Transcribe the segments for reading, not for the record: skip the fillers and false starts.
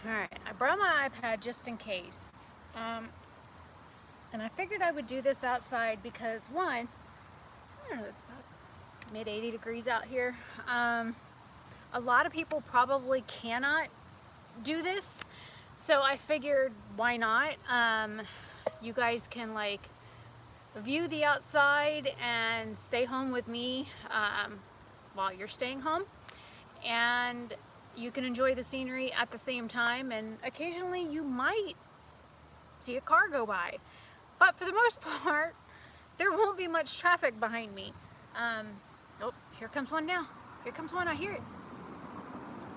Alright, I brought my iPad just in case. And I figured I would do this outside because one, I don't know, it's about mid 80 degrees out here. A lot of people probably cannot do this. So I figured, why not? You guys can like view the outside and stay home with me while you're staying home. And you can enjoy the scenery at the same time, and occasionally you might see a car go by. But for the most part, there won't be much traffic behind me. Oh, here comes one now. Here comes one, I hear it.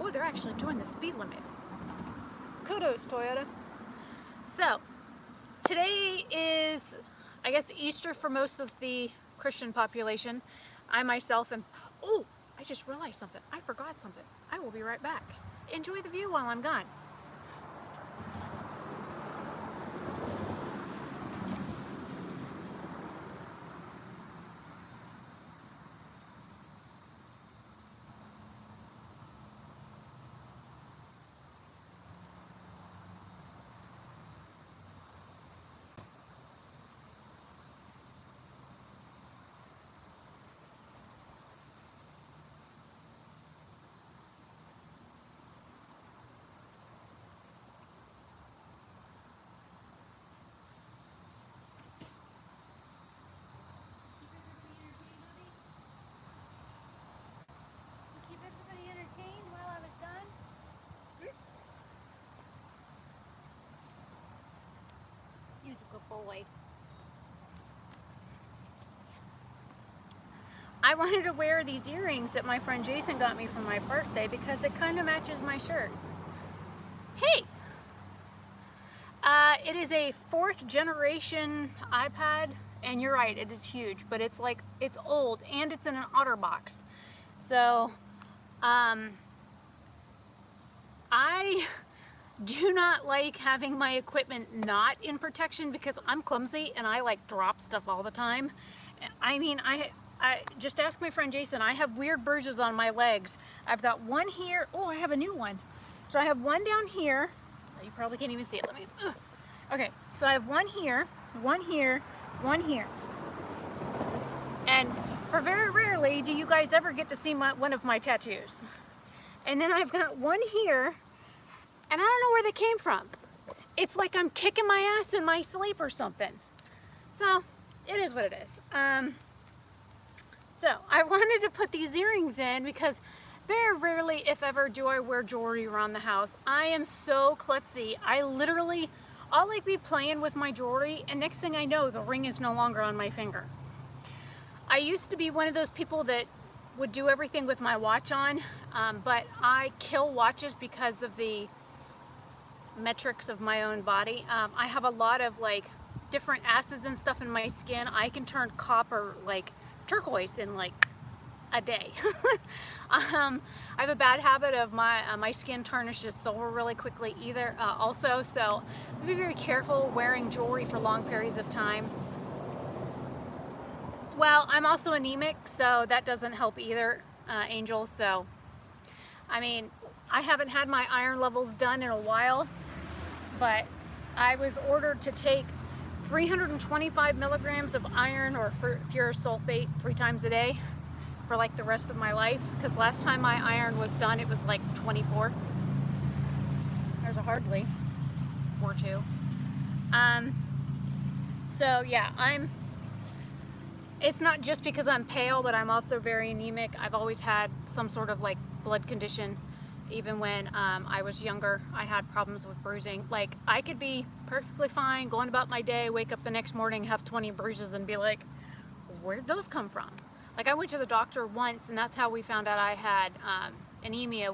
Oh, they're actually doing the speed limit. Kudos, Toyota. So, today is, I guess, Easter for most of the Christian population. I myself am, oh, I just realized something. I forgot something. I will be right back. Enjoy the view while I'm gone. Boy. I wanted to wear these earrings that my friend Jason got me for my birthday because it kind of matches my shirt. Hey! It is a 4th generation iPad, and you're right, it is huge, but it's like, it's old and it's in an OtterBox. So, I do not like having my equipment not in protection because I'm clumsy and I like drop stuff all the time. I mean, I just ask my friend Jason. I have weird bruises on my legs. I've got one here. Oh, I have a new one. So I have one down here. Oh, you probably can't even see it. Let me. Okay, so I have one here, one here, one here. And for very rarely do you guys ever get to see one of my tattoos. And then I've got one here. And I don't know where they came from. It's like I'm kicking my ass in my sleep or something. So, it is what it is. So, I wanted to put these earrings in because very rarely, if ever, do I wear jewelry around the house. I am so klutzy. I'll like be playing with my jewelry, and next thing I know, the ring is no longer on my finger. I used to be one of those people that would do everything with my watch on, but I kill watches because of the metrics of my own body. I have a lot of like different acids and stuff in my skin. I can turn copper like turquoise in like a day. I have a bad habit of my skin tarnishes silver really quickly also, so be very careful wearing jewelry for long periods of time. Well, I'm also anemic, so that doesn't help either, Angel. So I mean, I haven't had my iron levels done in a while, but I was ordered to take 325 milligrams of iron or ferrous sulfate 3 times a day for like the rest of my life, because last time my iron was done it was like 24. There's a hardly or 2. So yeah, it's not just because I'm pale, but I'm also very anemic. I've always had some sort of like blood condition. Even when I was younger, I had problems with bruising. Like, I could be perfectly fine, going about my day, wake up the next morning, have 20 bruises, and be like, where'd those come from? Like, I went to the doctor once, and that's how we found out I had anemia.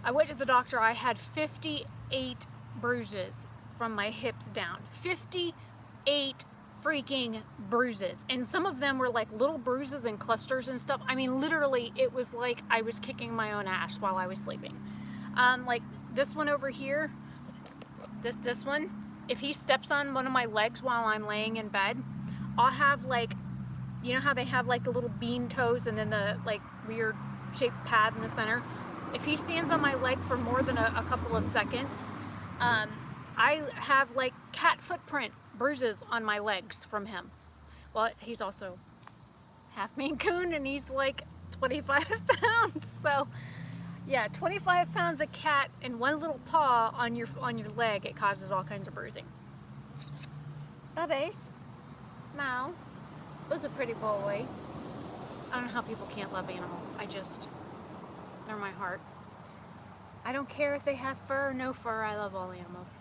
I went to the doctor, I had 58 bruises from my hips down. 58 freaking bruises, and some of them were like little bruises and clusters and stuff. I mean, literally, it was like I was kicking my own ass while I was sleeping. Like this one over here, this one, if he steps on one of my legs while I'm laying in bed, I'll have like, you know how they have like the little bean toes and then the like weird shaped pad in the center? if he stands on my leg for more than a couple of seconds, I have like cat footprint bruises on my legs from him. Well, he's also half Maine Coon and he's like 25 pounds. So yeah, 25 pounds of cat and one little paw on your leg, it causes all kinds of bruising. Bubbies, Mal, was a pretty boy. I don't know how people can't love animals. They're my heart. I don't care if they have fur or no fur, I love all animals.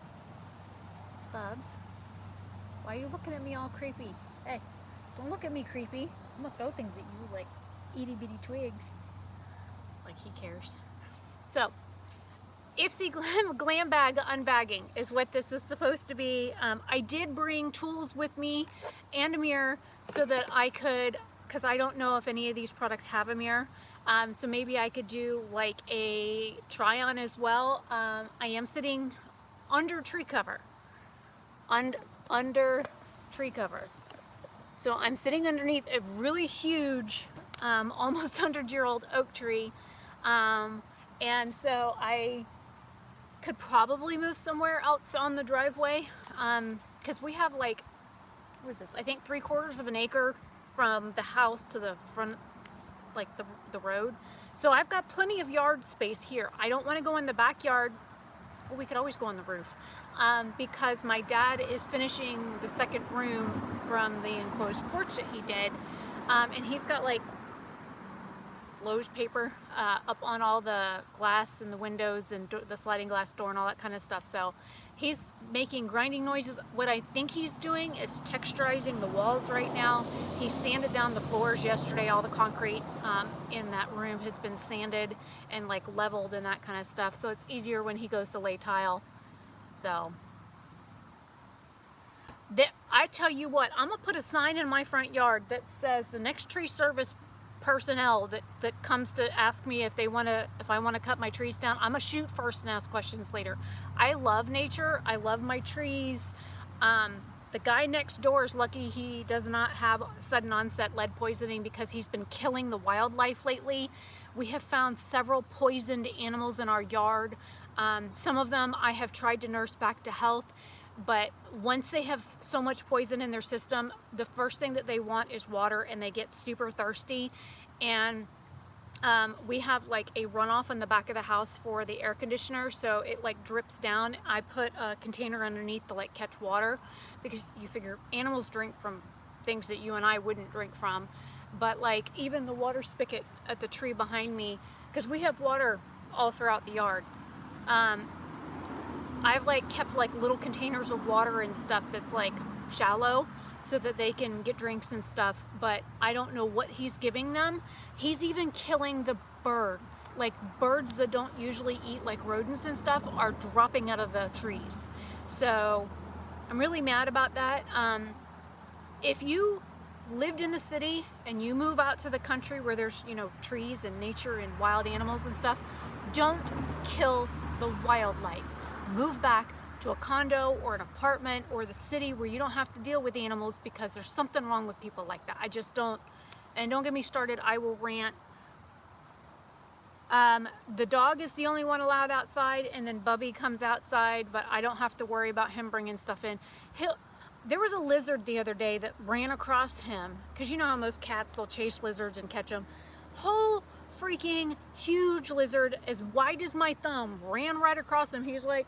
Bubs, why are you looking at me all creepy? Hey, don't look at me creepy. I'm gonna throw things at you like itty bitty twigs. Like he cares. So, Ipsy Glambag unbagging is what this is supposed to be. I did bring tools with me and a mirror so that I could, because I don't know if any of these products have a mirror. So maybe I could do like a try on as well. I am sitting under tree cover. Under tree cover. So I'm sitting underneath a really huge, almost 100-year-old oak tree. And so I could probably move somewhere else on the driveway. Because we have like, what is this? I think 3/4 of an acre from the house to the front, like the road. So I've got plenty of yard space here. I don't want to go in the backyard. Well, we could always go on the roof. Because my dad is finishing the second room from the enclosed porch that he did. And he's got like Lowe's paper up on all the glass and the windows and the sliding glass door and all that kind of stuff. So he's making grinding noises. What I think he's doing is texturizing the walls right now. He sanded down the floors yesterday. All the concrete in that room has been sanded and like leveled and that kind of stuff. So it's easier when he goes to lay tile. So I tell you what, I'm gonna put a sign in my front yard that says the next tree service personnel that comes to ask me if I want to cut my trees down, I'm gonna shoot first and ask questions later. I love nature. I love my trees. The guy next door is lucky he does not have sudden onset lead poisoning because he's been killing the wildlife lately. We have found several poisoned animals in our yard. Some of them I have tried to nurse back to health, but once they have so much poison in their system, the first thing that they want is water and they get super thirsty. And we have like a runoff in the back of the house for the air conditioner, so it like drips down. I put a container underneath to like catch water because you figure animals drink from things that you and I wouldn't drink from. But like even the water spigot at the tree behind me, because we have water all throughout the yard. I've like kept like little containers of water and stuff that's like shallow so that they can get drinks and stuff, but I don't know what he's giving them. He's even killing the birds. Like birds that don't usually eat like rodents and stuff are dropping out of the trees. So I'm really mad about that. If you lived in the city and you move out to the country where there's, you know, trees and nature and wild animals and stuff, don't kill the wildlife. Move back to a condo or an apartment or the city where you don't have to deal with animals, because there's something wrong with people like that. I just don't, and don't get me started, I will rant. The dog is the only one allowed outside, and then Bubby comes outside, but I don't have to worry about him bringing stuff in. There was a lizard the other day that ran across him, because you know how most cats, they'll chase lizards and catch them. Whole freaking huge lizard as wide as my thumb ran right across him. He was like,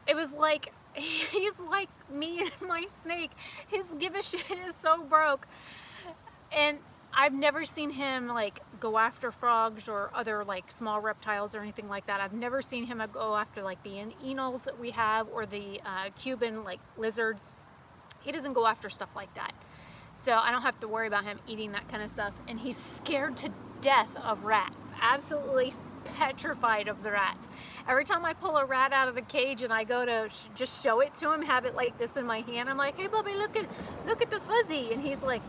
it was like, he's like me and my snake. His give a shit is so broke. And I've never seen him like go after frogs or other like small reptiles or anything like that. I've never seen him go after like the anoles that we have or the Cuban like lizards. He doesn't go after stuff like that. So I don't have to worry about him eating that kind of stuff. And he's scared to death of rats. Absolutely petrified of the rats. Every time I pull a rat out of the cage and I go to just show it to him, have it like this in my hand, I'm like, hey Bubby, look at the fuzzy. And he's like,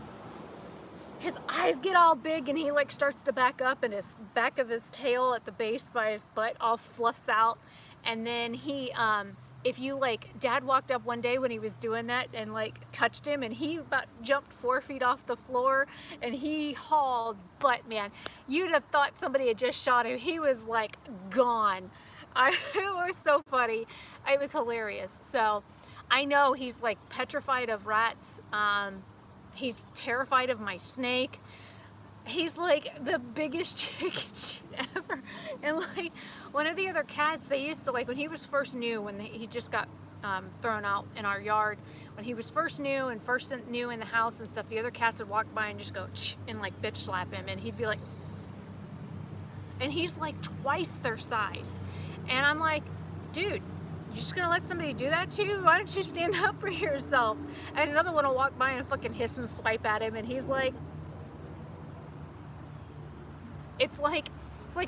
his eyes get all big and he like starts to back up, and his back of his tail at the base by his butt all fluffs out. And then he if you like, Dad walked up one day when he was doing that and like touched him, and he about jumped 4 feet off the floor, and he hauled butt, man. You'd have thought somebody had just shot him. He was like gone. It was so funny. It was hilarious. So I know he's like petrified of rats. He's terrified of my snake. He's like the biggest chicken shit ever. And like one of the other cats, they used to, like when he was first new, when he just got thrown out in our yard, when he was first new and first new in the house and stuff, the other cats would walk by and just go and like bitch slap him, and he'd be like, and he's like twice their size. And I'm like, dude, you're just gonna let somebody do that to you? Why don't you stand up for yourself? And another one will walk by and fucking hiss and swipe at him, and he's like, it's like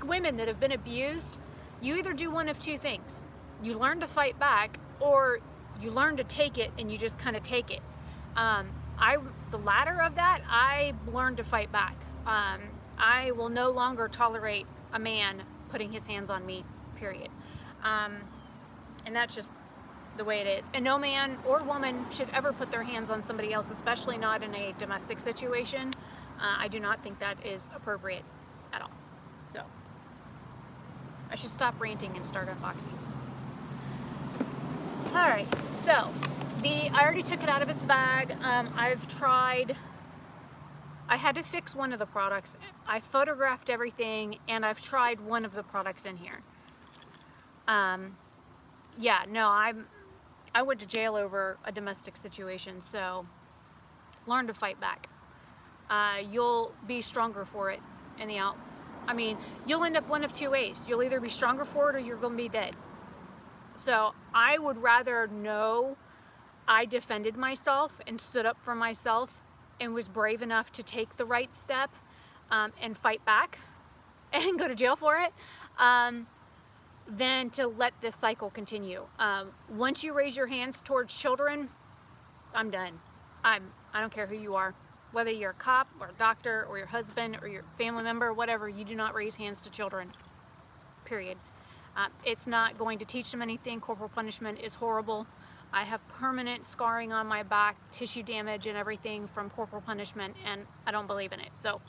women that have been abused. You either do one of two things. You learn to fight back, or you learn to take it and you just kind of take it. The latter of that, I learned to fight back. I will no longer tolerate a man putting his hands on me, period. And that's just the way it is. And no man or woman should ever put their hands on somebody else, especially not in a domestic situation. I do not think that is appropriate at all. So I should stop ranting and start unboxing. All right, so I already took it out of its bag. I've tried. I had to fix one of the products. I photographed everything, and I've tried one of the products in here. Yeah, no, I went to jail over a domestic situation, so learn to fight back. You'll be stronger for it in the out. I mean, you'll end up one of two ways. You'll either be stronger for it or you're gonna be dead. So I would rather know I defended myself and stood up for myself and was brave enough to take the right step and fight back and go to jail for it, than to let this cycle continue. Once you raise your hands towards children, I'm done. I don't care who you are. Whether you're a cop or a doctor or your husband or your family member, whatever, you do not raise hands to children, period. It's not going to teach them anything. Corporal punishment is horrible. I have permanent scarring on my back, tissue damage and everything from corporal punishment, and I don't believe in it. So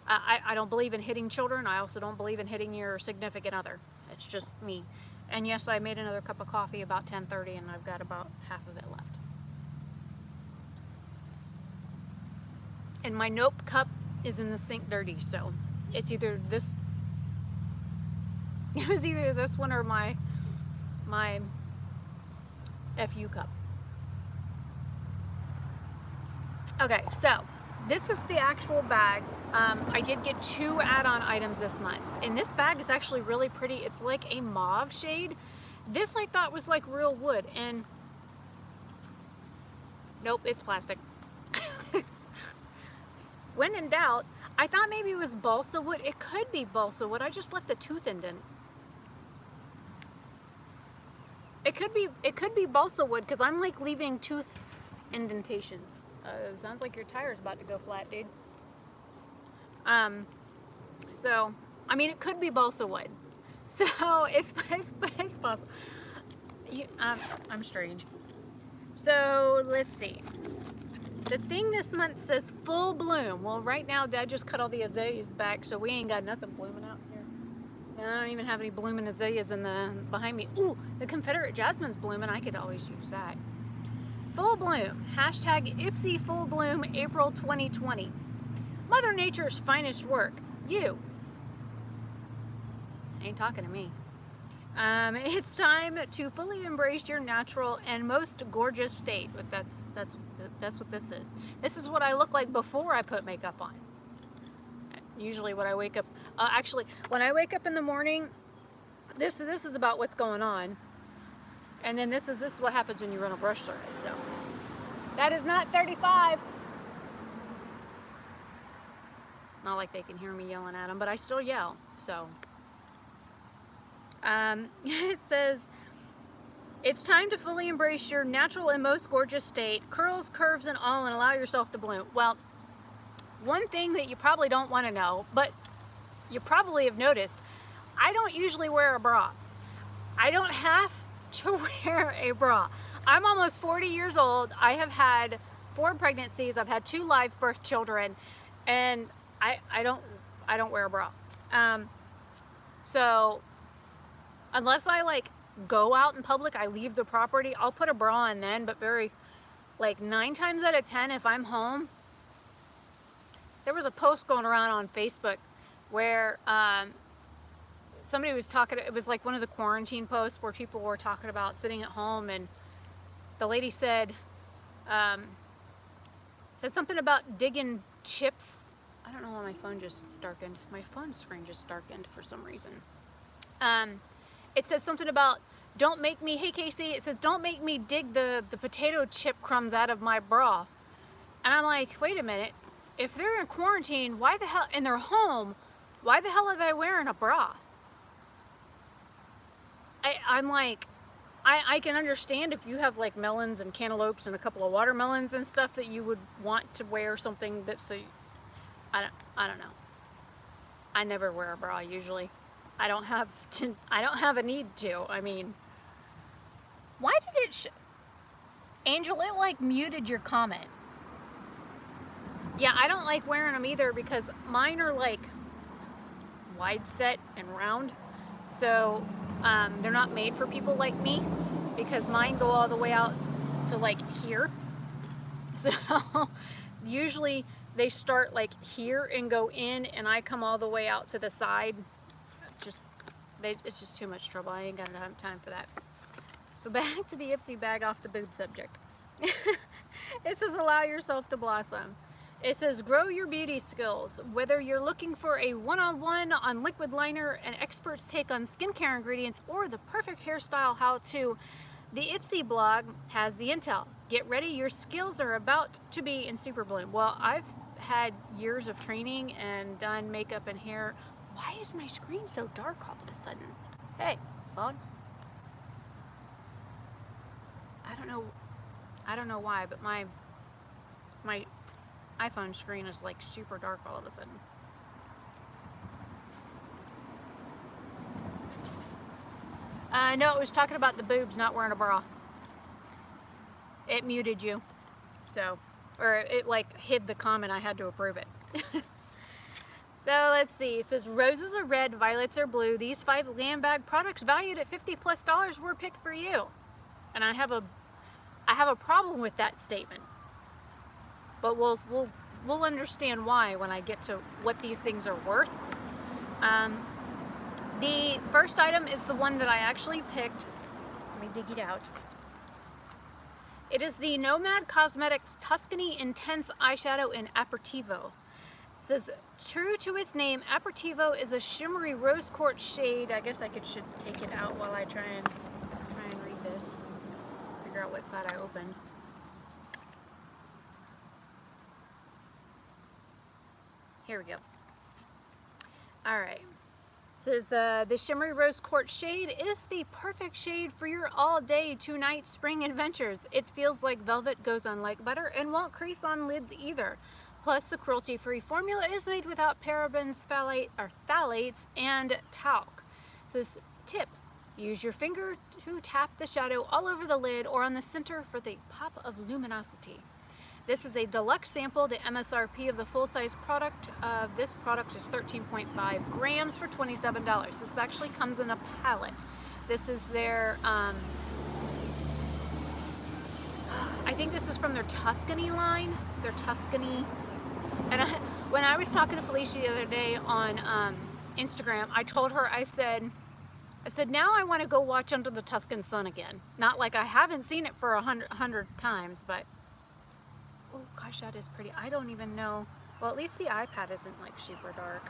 I don't believe in hitting children. I also don't believe in hitting your significant other. It's just me. And yes, I made another cup of coffee about 10:30, and I've got about half of it left. And my Nope cup is in the sink dirty, so it's either this, it was either this one or my FU cup. Okay, so this is the actual bag. I did get 2 add-on items this month, and this bag is actually really pretty. It's like a mauve shade. This I thought was like real wood, and nope, it's plastic. When in doubt, I thought maybe it was balsa wood. It could be balsa wood. I just left the tooth indent. It could be balsa wood, because I'm like leaving tooth indentations. Sounds like your tire's about to go flat, dude. So I mean, it could be balsa wood. So it's possible. I'm strange. So let's see. The thing this month says full bloom. Well, right now Dad just cut all the azaleas back, so we ain't got nothing blooming out here. And I don't even have any blooming azaleas in the behind me. Ooh, the Confederate jasmine's blooming. I could always use that. Full bloom. Hashtag Ipsy Full Bloom April 2020. Mother Nature's finest work. You. Ain't talking to me. It's time to fully embrace your natural and most gorgeous state. But that's what this is. This is what I look like before I put makeup on. Usually when I wake up, actually when I wake up in the morning, this is about what's going on. And then this is what happens when you run a brush through it. So that is not 35. Not like they can hear me yelling at them, but I still yell. So it says, it's time to fully embrace your natural and most gorgeous state, curls, curves, and all, and allow yourself to bloom. Well, one thing that you probably don't want to know, but you probably have noticed, I don't usually wear a bra. I don't have to wear a bra. I'm almost 40 years old. I have had 4 pregnancies. I've had 2 live birth children, and I don't wear a bra. So unless I like go out in public, I leave the property, I'll put a bra on then, but very, like 9 times out of 10, if I'm home, there was a post going around on Facebook where somebody was talking, it was like one of the quarantine posts where people were talking about sitting at home, and the lady said something about digging chips. I don't know why my phone just darkened. My phone screen just darkened for some reason. It says something about, don't make me, hey Casey, it says, don't make me dig the potato chip crumbs out of my bra. And I'm like, wait a minute, if they're in quarantine, why the hell, and they're home, why the hell are they wearing a bra? I'm like, I can understand if you have like melons and cantaloupes and a couple of watermelons and stuff that you would want to wear something that's so, I don't know. I never wear a bra usually. I don't have a need to. I mean, why did it Angel, it like muted your comment. Yeah, I don't like wearing them either because mine are like wide set and round. So they're not made for people like me because mine go all the way out to like here. So usually they start like here and go in, and I come all the way out to the side. It's just too much trouble. I ain't got enough time for that. So back to the Ipsy bag off the boob subject. It says allow yourself to blossom. It says grow your beauty skills. Whether you're looking for a one-on-one on liquid liner, an expert's take on skincare ingredients, or the perfect hairstyle how-to, the Ipsy blog has the intel. Get ready, your skills are about to be in super bloom. Well, I've had years of training and done makeup and hair. Why is my screen so dark all of a sudden? Hey, phone. I don't know why, but my iPhone screen is like super dark all of a sudden. No, it was talking about the boobs not wearing a bra. It muted you. So, or it like hid the comment, I had to approve it. So let's see, it says roses are red, violets are blue. These 5 Glambag products valued at $50+ were picked for you. And I have a problem with that statement. But we'll understand why when I get to what these things are worth. The first item is the one that I actually picked. Let me dig it out. It is the Nomad Cosmetics Tuscany Intense Eyeshadow in Aperitivo. It says, true to its name, Aperitivo is a shimmery rose quartz shade. I guess I should take it out while I try and read this. Figure out what side I opened. Here we go. All right. It says the shimmery rose quartz shade is the perfect shade for your all-day, 2-night spring adventures. It feels like velvet, goes on like butter, and won't crease on lids either. Plus, the cruelty-free formula is made without parabens, phthalates, and talc. It says, tip, use your finger to tap the shadow all over the lid or on the center for the pop of luminosity. This is a deluxe sample. The MSRP of the full-size product of this product is 13.5 grams for $27. This actually comes in a pallet. This is their, I think this is from their Tuscany line. Their Tuscany. And when I was talking to Felicia the other day on Instagram, I told her, I said, now I want to go watch Under the Tuscan Sun again. Not like I haven't seen it for 100 times, but oh gosh, that is pretty. I don't even know. Well, at least the iPad isn't like super dark.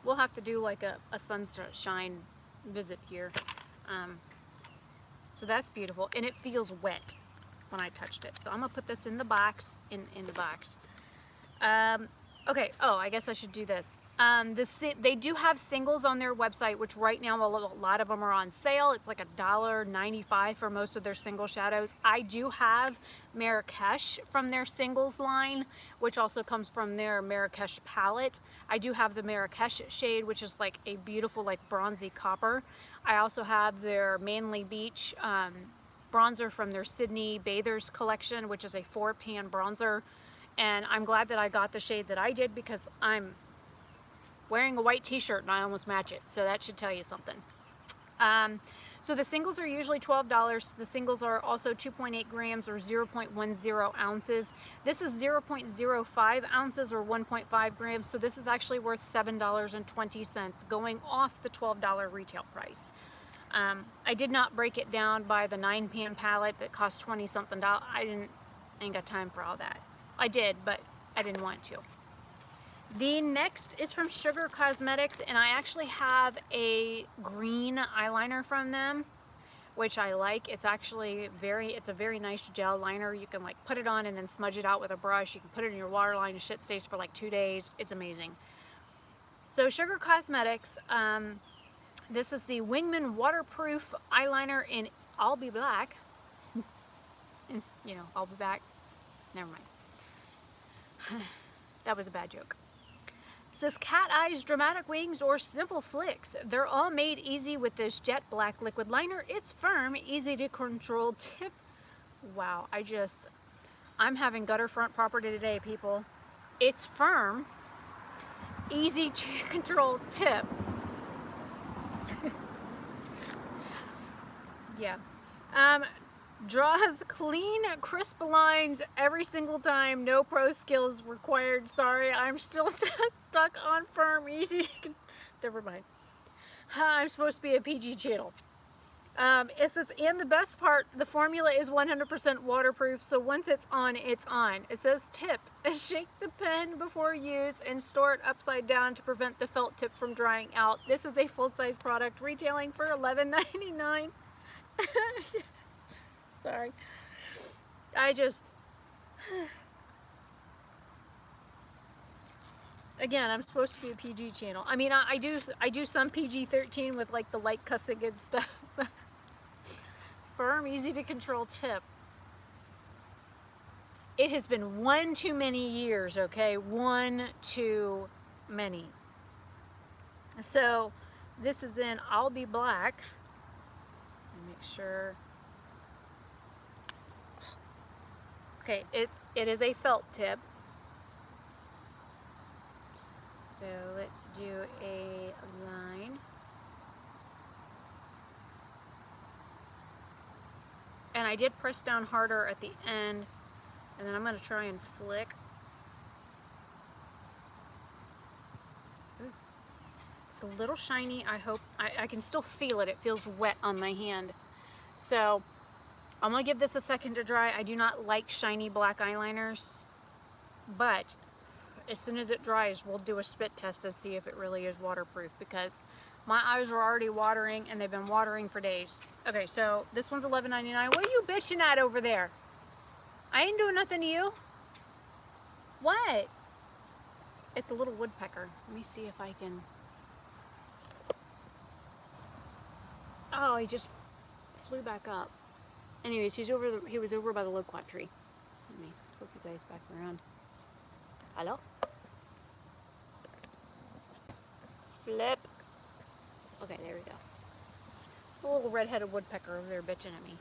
We'll have to do like a sunshine visit here. So that's beautiful, and it feels wet when I touched it. So I'm gonna put this in the box, in the box. Okay, oh, I guess I should do this. They do have singles on their website, which right now a lot of them are on sale. It's like $1.95 for most of their single shadows. I do have Marrakesh from their singles line, which also comes from their Marrakesh palette. I do have the Marrakesh shade, which is like a beautiful like bronzy copper. I also have their Manly Beach bronzer from their Sydney Bathers collection, which is a 4-pan bronzer. And I'm glad that I got the shade that I did, because I'm wearing a white t-shirt and I almost match it, so that should tell you something. So the singles are usually $12. The singles are also 2.8 grams or 0.10 ounces. This is 0.05 ounces or 1.5 grams, so this is actually worth $7.20 going off the $12 retail price. I did not break it down by the 9-pan palette that cost 20 something. I ain't got time for all that. I did, but I didn't want to. The next is from Sugar Cosmetics, and I actually have a green eyeliner from them, which I like. It's actually it's a very nice gel liner. You can like put it on and then smudge it out with a brush. You can put it in your waterline and shit stays for like 2 days. It's amazing. So Sugar Cosmetics, this is the Wingman Waterproof Eyeliner in I'll Be Black. You know, I'll be back. Never mind. That was a bad joke. It says cat eyes, dramatic wings, or simple flicks. They're all made easy with this jet black liquid liner. It's firm, easy to control tip. Wow, I'm having gutter front property today, people. It's firm, easy to control tip. Yeah. Draws clean, crisp lines every single time. No pro skills required. Sorry, I'm still stuck on firm, easy. Never mind. I'm supposed to be a PG channel. It says, and the best part, the formula is 100% waterproof, so once it's on, it's on. It says tip, shake the pen before use and store it upside down to prevent the felt tip from drying out. This is a full-size product retailing for $11.99. Sorry. Again, I'm supposed to be a PG channel. I mean, I do some PG-13 with like the light cussing and stuff. Firm, easy to control tip. It has been one too many years, okay? One too many. So this is in I'll Be Black. Make sure. Okay, it is a felt tip. So let's do a line. And I did press down harder at the end, and then I'm going to try and flick. Ooh. It's a little shiny. I hope I can still feel it. It feels wet on my hand. So I'm going to give this a second to dry. I do not like shiny black eyeliners, but as soon as it dries, we'll do a spit test to see if it really is waterproof, because my eyes are already watering and they've been watering for days. Okay, so this one's $11.99. What are you bitching at over there? I ain't doing nothing to you. What? It's a little woodpecker. Let me see if I can. Oh, he just flew back up. Anyways, he was over by the loquat tree. Let me flip you guys back around. Hello? Flip. Okay, there we go. A little red-headed woodpecker over there bitching at me.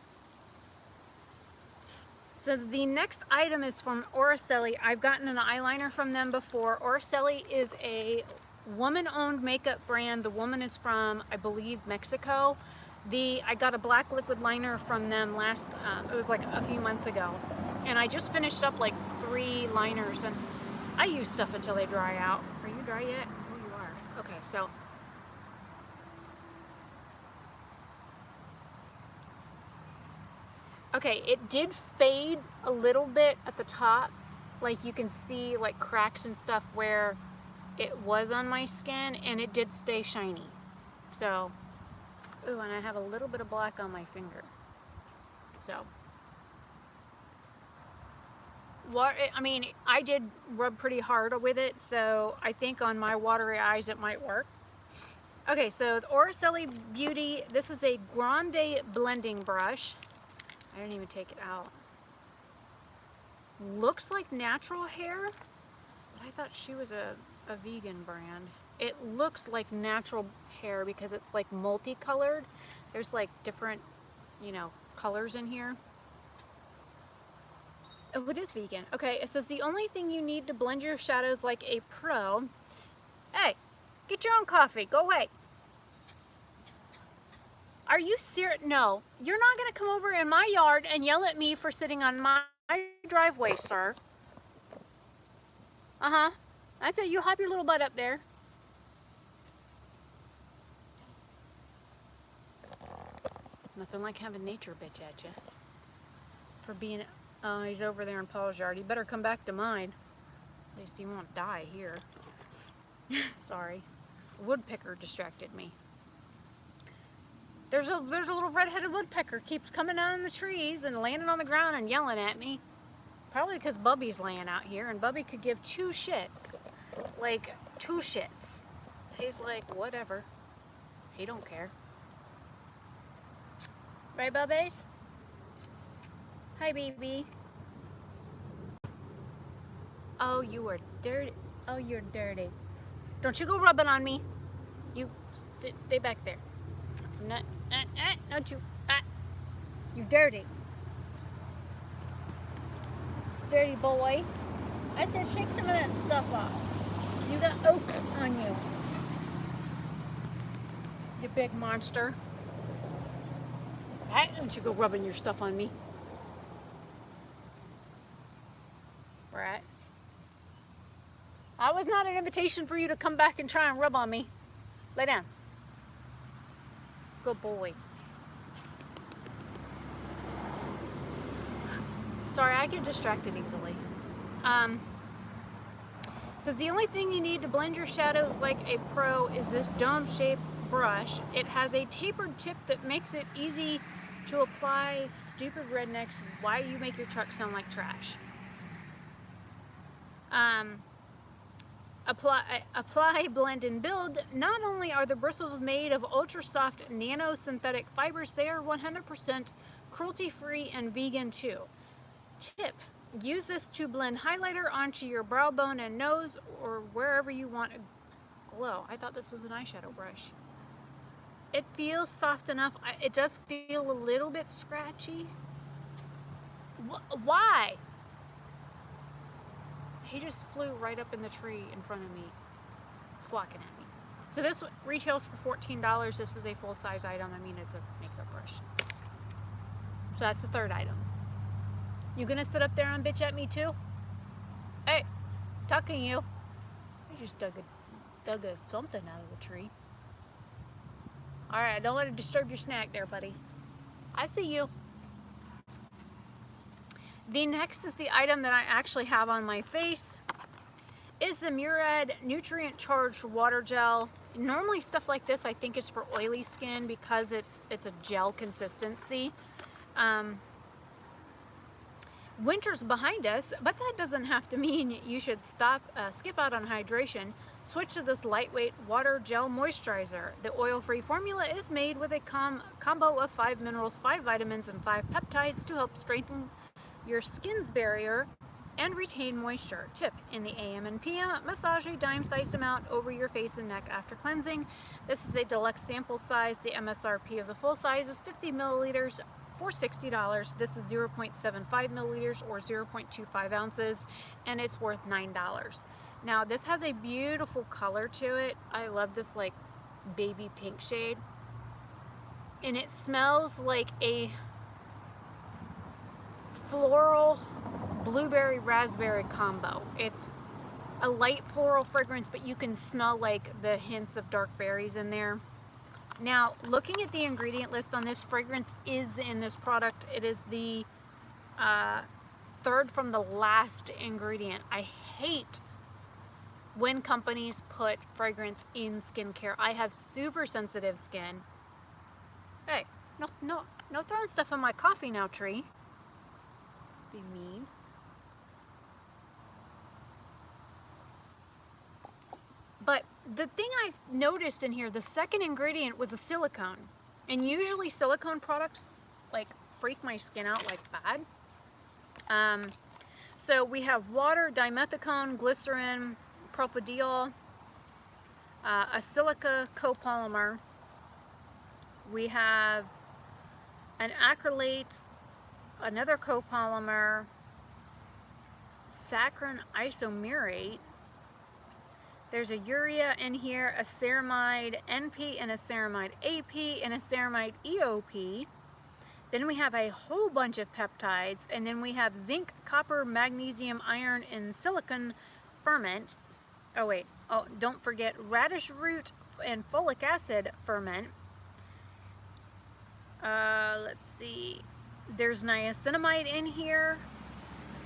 So the next item is from Oberstadt. I've gotten an eyeliner from them before. Oberstadt is a woman-owned makeup brand. The woman is from, I believe, Mexico. I got a black liquid liner from them it was like a few months ago. And I just finished up like 3 liners, and I use stuff until they dry out. Are you dry yet? Oh, you are. Okay, so. Okay, it did fade a little bit at the top. Like you can see like cracks and stuff where it was on my skin, and it did stay shiny. So. Ooh, and I have a little bit of black on my finger. So, I mean, I did rub pretty hard with it, so I think on my watery eyes it might work. Okay, so the Oberstadt Beauty, this is a Grande blending brush. I didn't even take it out. Looks like natural hair, but I thought she was a vegan brand. It looks like natural hair because it's like multicolored. There's like different, you know, colors in here. Oh, it is vegan. Okay, it says the only thing you need to blend your shadows like a pro. Hey, get your own coffee. Go away. Are you serious? No, you're not going to come over in my yard and yell at me for sitting on my driveway, sir. Uh-huh. I'd say you hop your little butt up there. Nothing like having nature bitch at you. For being, oh, he's over there in Paul's yard. He better come back to mine. At least he won't die here. Sorry. A woodpecker distracted me. There's a little red-headed woodpecker keeps coming down in the trees and landing on the ground and yelling at me. Probably because Bubby's laying out here, and Bubby could give two shits. Like, two shits. He's like, whatever. He don't care. Right, Bubbies? Hi, baby. Oh, you are dirty. Oh, you're dirty. Don't you go rubbing on me. You stay back there. Don't you. You dirty. Dirty boy. I said shake some of that stuff off. You got oak on you. You big monster. Don't you go rubbing your stuff on me. Right. That was not an invitation for you to come back and try and rub on me. Lay down. Good boy. Sorry, I get distracted easily. Says the only thing you need to blend your shadows like a pro is this dome-shaped brush. It has a tapered tip that makes it easy to apply. Stupid rednecks, why you make your truck sound like trash? Apply, blend, and build. Not only are the bristles made of ultra-soft nano-synthetic fibers, they are 100% cruelty-free and vegan too. Tip. Use this to blend highlighter onto your brow bone and nose or wherever you want a glow. I thought this was an eyeshadow brush. It feels soft enough. It does feel a little bit scratchy. Why? He just flew right up in the tree in front of me, squawking at me. So this retails for $14. This is a full-size item. I mean, it's a makeup brush. So that's the third item. You gonna sit up there and bitch at me too? Hey, talking to you. I just dug a something out of the tree. All right, don't let it disturb your snack there, buddy. I see you. The next is the item that I actually have on my face. Is the Murad Nutrient Charged Water Gel. Normally stuff like this I think is for oily skin because it's a gel consistency. Winter's behind us, but that doesn't have to mean you should skip out on hydration. Switch to this lightweight water gel moisturizer. The oil-free formula is made with a combo of 5 minerals, 5 vitamins, and 5 peptides to help strengthen your skin's barrier and retain moisture. Tip: in the AM and PM, massage a dime-sized amount over your face and neck after cleansing. This is a deluxe sample size. The MSRP of the full size is 50 milliliters for $60. This is 0.75 milliliters or 0.25 ounces, and it's worth $9. Now this has a beautiful color to it. I love this like baby pink shade, and it smells like a floral blueberry raspberry combo. It's a light floral fragrance, but you can smell like the hints of dark berries in there. Now, looking at the ingredient list on this, fragrance is in this product. It is the third from the last ingredient. I hate when companies put fragrance in skincare. I have super sensitive skin. Hey, no throwing stuff in my coffee now, tree. Be mean. But the thing I've noticed in here, the second ingredient was a silicone. And usually silicone products like freak my skin out like bad. So we have water, dimethicone, glycerin, propadiol, a silica copolymer. We have an acrylate, another copolymer, saccharin isomerate. There's a urea in here, a ceramide NP and a ceramide AP and a ceramide EOP. Then we have a whole bunch of peptides, and then we have zinc, copper, magnesium, iron, and silicon ferment. Oh wait, oh, don't forget radish root and folic acid ferment. Let's see, there's niacinamide in here.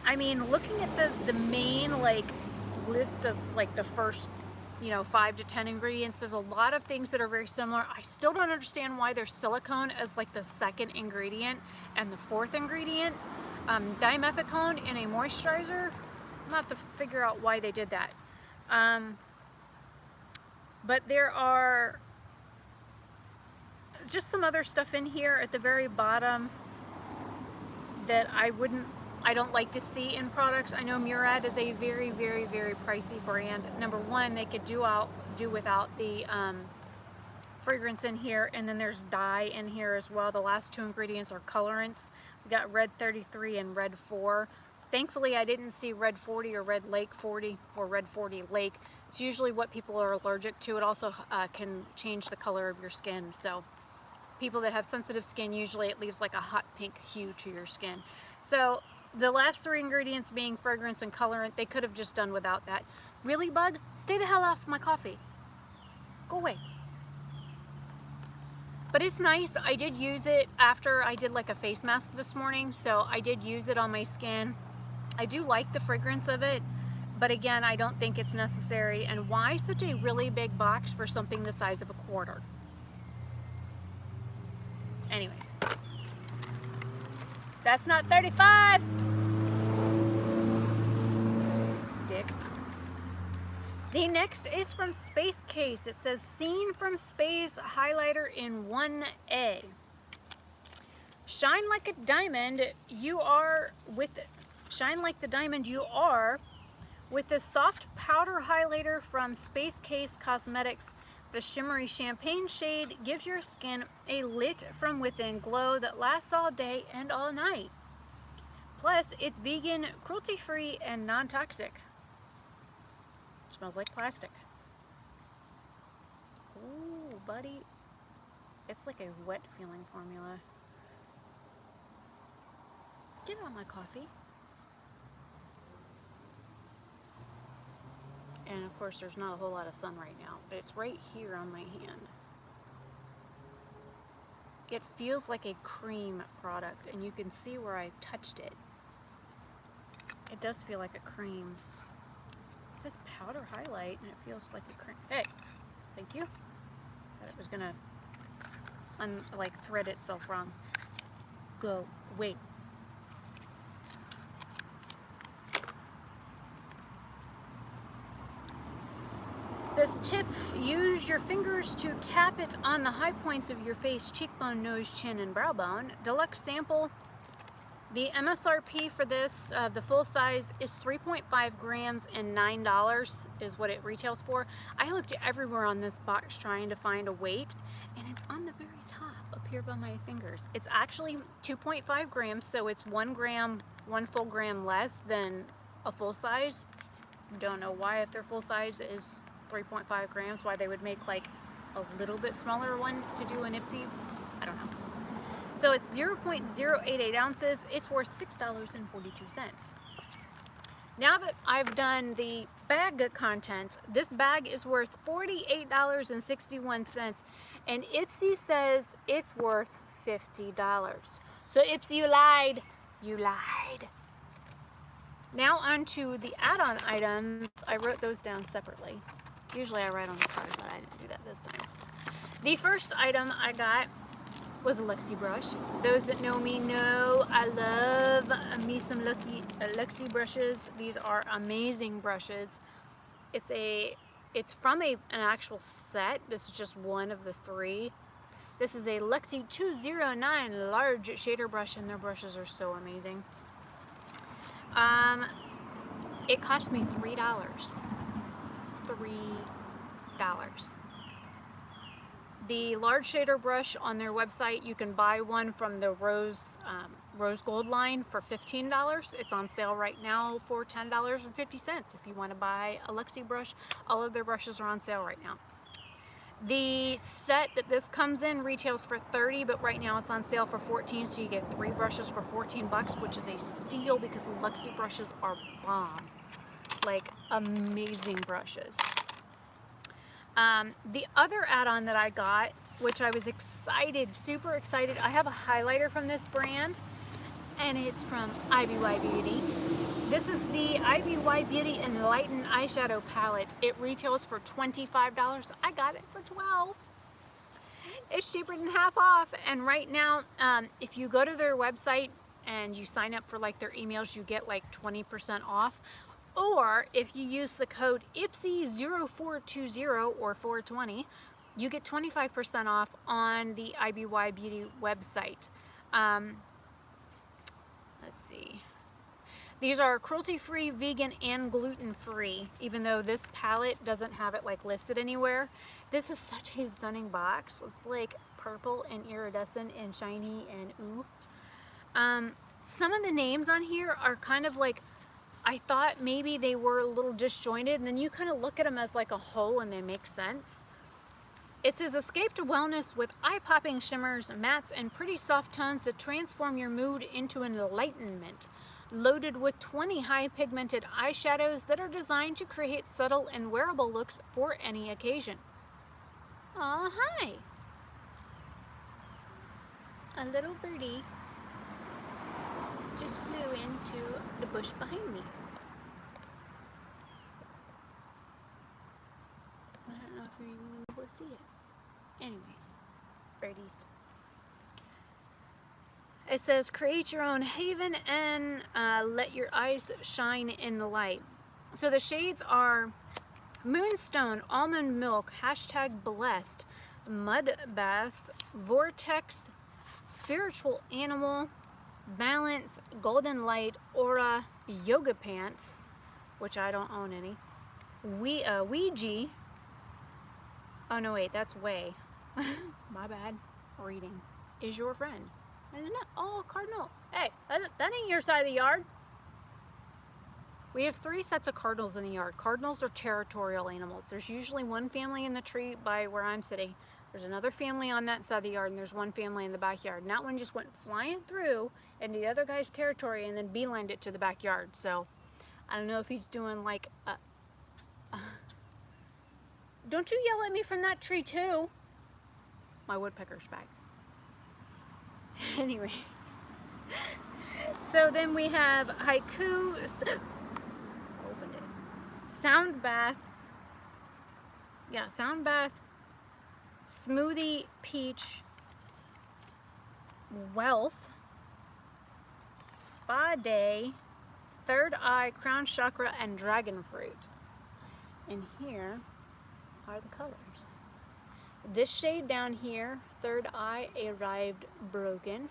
I mean, looking at the main like list of like the first, you know, 5 to 10 ingredients, there's a lot of things that are very similar. I still don't understand why there's silicone as like the second ingredient and the fourth ingredient. Dimethicone in a moisturizer, I'm gonna have to figure out why they did that. But there are just some other stuff in here at the very bottom that I don't like to see in products. I know Murad is a very, very, very pricey brand. Number one, they could do without the fragrance in here, and then there's dye in here as well. The last 2 ingredients are colorants. We got red 33 and red 4. Thankfully, I didn't see red 40 or red lake 40 or red 40 lake. It's usually what people are allergic to. It also can change the color of your skin. So people that have sensitive skin, usually it leaves like a hot pink hue to your skin. So the last 3 ingredients being fragrance and colorant, they could have just done without that. Really, bug? Stay the hell off my coffee. Go away. But it's nice. I did use it after I did like a face mask this morning, so I did use it on my skin. I do like the fragrance of it, but again, I don't think it's necessary. And why such a really big box for something the size of a quarter? Anyways. That's not 35! Dick. The next is from Space Case. It says, Seen from Space Highlighter in 1A. Shine like a diamond, you are with it. Shine like the diamond you are with the soft powder highlighter from Space Case Cosmetics. The shimmery champagne shade gives your skin a lit from within glow that lasts all day and all night. Plus, it's vegan, cruelty-free, and non-toxic. Smells like plastic. Ooh, buddy. It's like a wet feeling formula. Get on my coffee. And of course, there's not a whole lot of sun right now, but it's right here on my hand. It feels like a cream product, and you can see where I touched it. It does feel like a cream. It says powder highlight, and it feels like a cream. Hey, thank you. Thought it was gonna like thread itself wrong. Go, wait. Says tip, use your fingers to tap it on the high points of your face, cheekbone, nose, chin, and brow bone. Deluxe sample. The MSRP for this, the full size, is 3.5 grams and $9 is what it retails for. I looked everywhere on this box trying to find a weight, and it's on the very top up here by my fingers. It's actually 2.5 grams, so it's 1 gram, 1 full gram less than a full size. Don't know why, if their full size is 3.5 grams, why they would make like a little bit smaller one to do an Ipsy. I don't know. So it's 0.088 ounces. It's worth $6.42. Now that I've done the bag contents, this bag is worth $48.61, and Ipsy says it's worth $50. So Ipsy, you lied. You lied. Now on to the add-on items. I wrote those down separately. Usually I write on the card, but I didn't do that this time. The first item I got was a Luxie brush. Those that know me know I love me some Luxie brushes. These are amazing brushes. It's a It's from an actual set. This is just one of the 3. This is a Lexi 209 large shader brush, and their brushes are so amazing. It cost me $3. $3. The large shader brush on their website, you can buy one from the rose gold line for $15. It's on sale right now for $10.50. If you want to buy a Lexi brush, all of their brushes are on sale right now. The set that this comes in retails for $30, but right now it's on sale for $14, so you get 3 brushes for $14, which is a steal because Lexi brushes are bomb. Like, amazing brushes. The other add-on that I got, which I was excited, super excited, I have a highlighter from this brand, and it's from IBY Beauty. This is the IBY Beauty Enlighten Eyeshadow Palette. It retails for $25. I got it for $12. It's cheaper than half off. And right now, if you go to their website and you sign up for like their emails, you get like 20% off. Or if you use the code Ipsy0420 or 420, you get 25% off on the IBY Beauty website. Let's see. These are cruelty-free, vegan, and gluten-free, even though this palette doesn't have it like listed anywhere. This is such a stunning box. It's like purple and iridescent and shiny and ooh. Some of the names on here are kind of like, I thought maybe they were a little disjointed, and then you kind of look at them as like a whole and they make sense. It says, escape to wellness with eye-popping shimmers, mattes, and pretty soft tones that transform your mood into an enlightenment. Loaded with 20 high-pigmented eyeshadows that are designed to create subtle and wearable looks for any occasion. Aw, hi! A little birdie just flew into the bush behind me. I don't know if you're even going to be able to see it. Anyways, birdies. It says, create your own haven and let your eyes shine in the light. So the shades are Moonstone, Almond Milk, #Blessed, Mud Baths, Vortex, Spiritual Animal, Balance, Golden Light, Aura, Yoga Pants, which I don't own any, Ouija, oh no wait, that's Way, my bad, reading, Is Your Friend. Oh, cardinal. Hey, that ain't your side of the yard. We have 3 sets of cardinals in the yard. Cardinals are territorial animals. There's usually one family in the tree by where I'm sitting. There's another family on that side of the yard, and there's one family in the backyard. And that one just went flying through into the other guy's territory and then beelined it to the backyard. So I don't know if he's doing like a... Don't you yell at me from that tree too. My woodpecker's back. Anyways, so then we have haiku, opened it, sound bath, sound bath, smoothie peach, wealth, spa day, third eye, crown chakra, and dragon fruit. And here are the colors. This shade down here, third eye, arrived broken,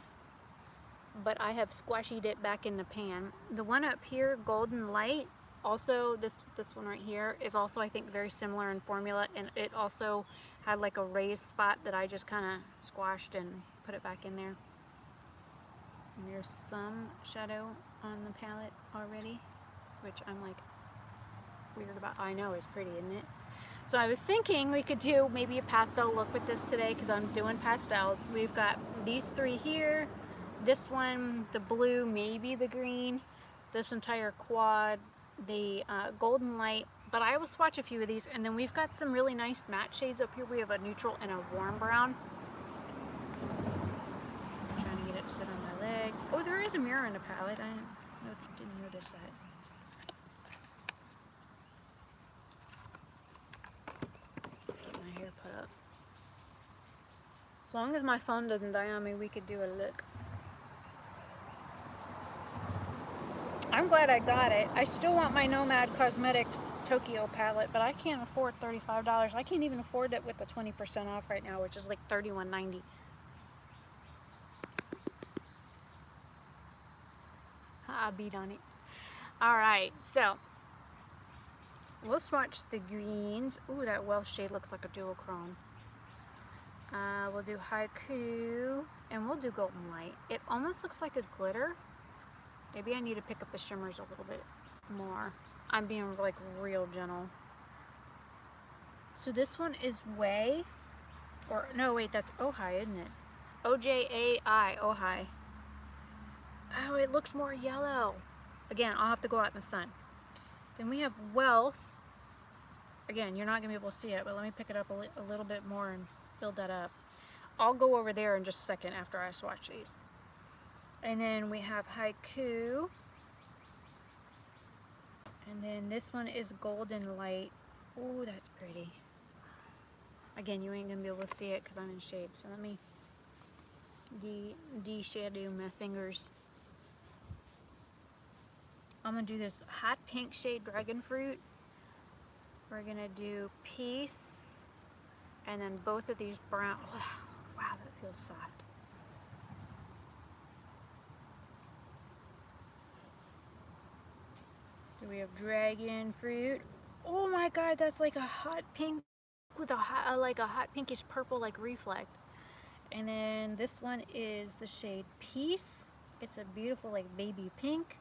but I have squashied it back in the pan. The one up here, golden light, also this one right here is also, I think, very similar in formula, and it also had like a raised spot that I just kind of squashed and put it back in there. And there's some shadow on the palette already, which I'm like weird about. I know, it's pretty, isn't it? So I was thinking we could do maybe a pastel look with this today because I'm doing pastels. We've got these 3 here, this one, the blue, maybe the green, this entire quad, the golden light, but I will swatch a few of these, and then we've got some really nice matte shades up here. We have a neutral and a warm brown. I'm trying to get it to sit on my leg. Oh, there is a mirror in the palette. I didn't notice that. Put up. As long as my phone doesn't die on me, we could do a look. I'm I'm glad I got it. I still want my Nomad Cosmetics Tokyo palette, but I can't afford $35. I can't even afford it with the 20% off right now, which is like $31.90. I beat on it. Alright, so we'll swatch the greens. Ooh, that Welsh shade looks like a duochrome. We'll do Haiku, and we'll do Golden Light. It almost looks like a glitter. Maybe I need to pick up the shimmers a little bit more. I'm being like real gentle. So this one is Way, or no wait, that's Ojai, isn't it? Ojai, Ojai. Oh, it looks more yellow. Again, I'll have to go out in the sun. Then we have Wealth. Again, you're not gonna be able to see it, but let me pick it up a little bit more and build that up. I'll go over there in just a second after I swatch these. And then we have Haiku. And then this one is Golden Light. Ooh, that's pretty. Again, you ain't gonna be able to see it because I'm in shade. So let me de-shadow my fingers. I'm gonna do this hot pink shade Dragon Fruit. We're gonna do Peace. And then both of these brown. Wow, that feels soft. So we have Dragon Fruit. Oh my god, that's like a hot pink with a hot, like a hot pinkish purple like reflect. And then this one is the shade Peace. It's a beautiful like baby pink.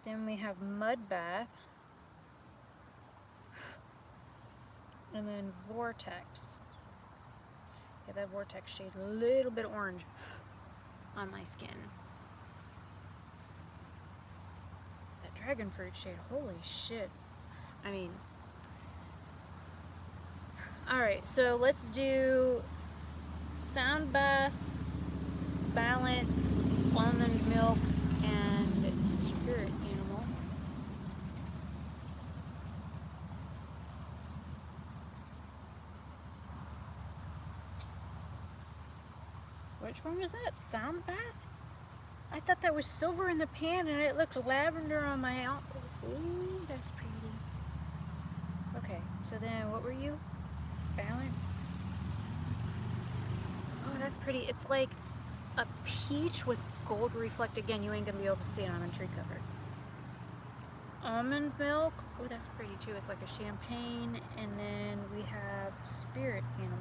Then we have Mud Bath. And then Vortex. Yeah, that Vortex shade a little bit orange on my skin. That Dragon Fruit shade, holy shit. I mean, alright, so let's do Sound Bath, Balance, Almond Milk, and Spirit Animal. Which one was that? Sound Bath? I thought that was silver in the pan and it looked lavender on my outfit. Ooh, that's pretty. Okay, so then what were you? Balance. Oh, that's pretty. It's like a peach with gold reflect. Again, you ain't gonna be able to see it on a tree cover. Almond Milk. Oh, that's pretty too. It's like a champagne. And then we have Spirit Animal.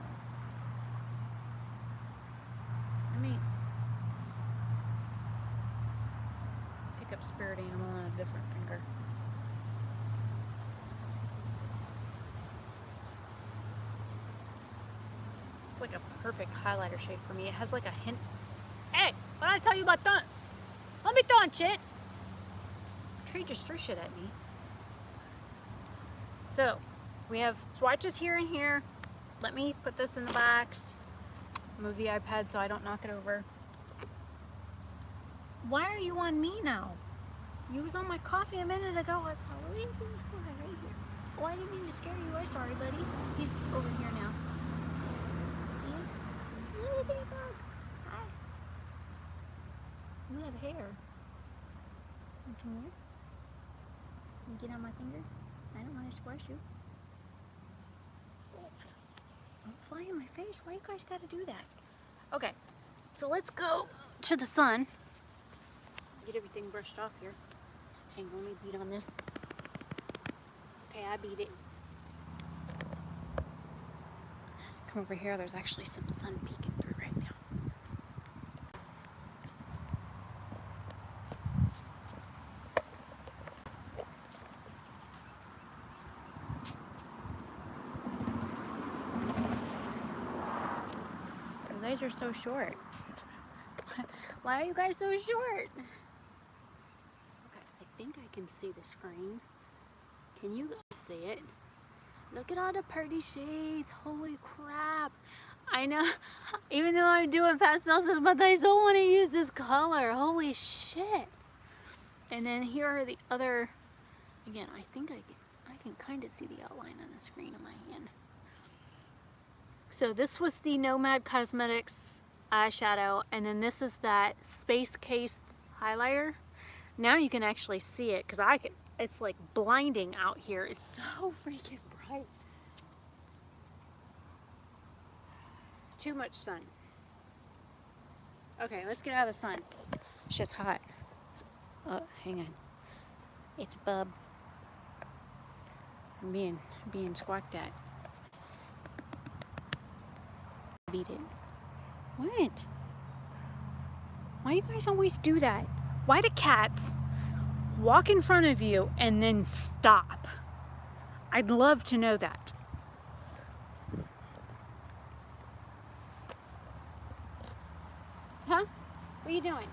Let me pick up Spirit Animal on a different finger. It's like a perfect highlighter shade for me. It has like a hint. Hey, what did I tell you about that? Let me throwing shit. Tree just threw shit at me. So, we have swatches here and here. Let me put this in the box. Move the iPad so I don't knock it over. Why are you on me now? You was on my coffee a minute ago. I probably right here. Oh, I didn't mean to scare you. I'm sorry, buddy. He's over here now. See? Little bitty bug. Hi. You have hair. Come here. You get on my finger. I don't want to squash you. Don't fly in my face. Why you guys gotta do that? Okay, so let's go to the sun. Get everything brushed off here. Hang on, let me beat on this. Okay, I beat it. Come over here. There's actually some sun peeking through right now. You guys are so short. Why are you guys so short? Okay, I think I can see the screen. Can you guys see it? Look at all the pretty shades. Holy crap. I know, even though I'm doing pastels this month, I still want to use this color. Holy shit. And then here are the other, again, I think I can kind of see the outline on the screen of my hand. So this was the Nomad Cosmetics eyeshadow, and then this is that Space Case highlighter. Now you can actually see it because it's like blinding out here. It's so freaking bright. Too much sun. Okay, let's get out of the sun. Shit's hot. Oh, hang on. It's Bub. I'm being squawked at. Beat it. What? Why you guys always do that? Why do cats walk in front of you and then stop? I'd love to know that. Huh? What are you doing?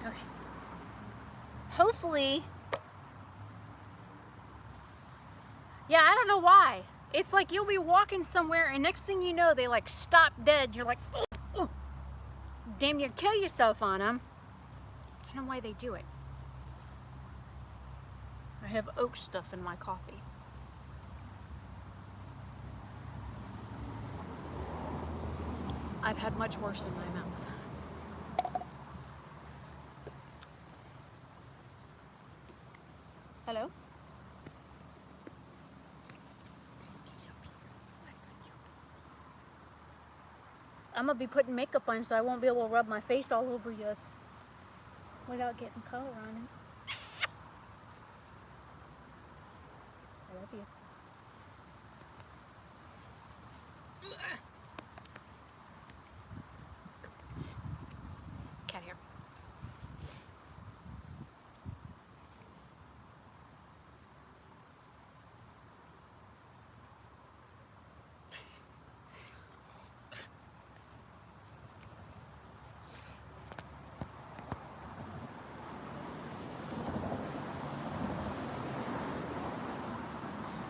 Okay. Hopefully. Yeah, I don't know why. It's like you'll be walking somewhere and next thing you know, they like stop dead. You're like, oh, damn near kill yourself on them. I don't know why they do it. I have oat stuff in my coffee. I've had much worse in my mouth. Hello? I'm gonna be putting makeup on so I won't be able to rub my face all over yours without getting color on it. I love you. Cat hair.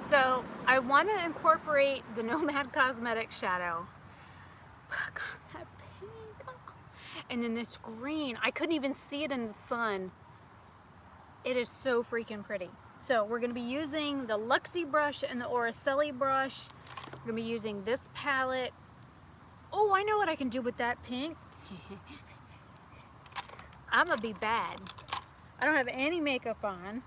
So I want to incorporate the Nomad Cosmetics shadow. God, that pink. And then this green. I couldn't even see it in the sun. It is so freaking pretty. So we're going to be using the Luxie brush and the Oberstadt brush. We're going to be using this palette. Oh, I know what I can do with that pink. I'm going to be bad. I don't have any makeup on.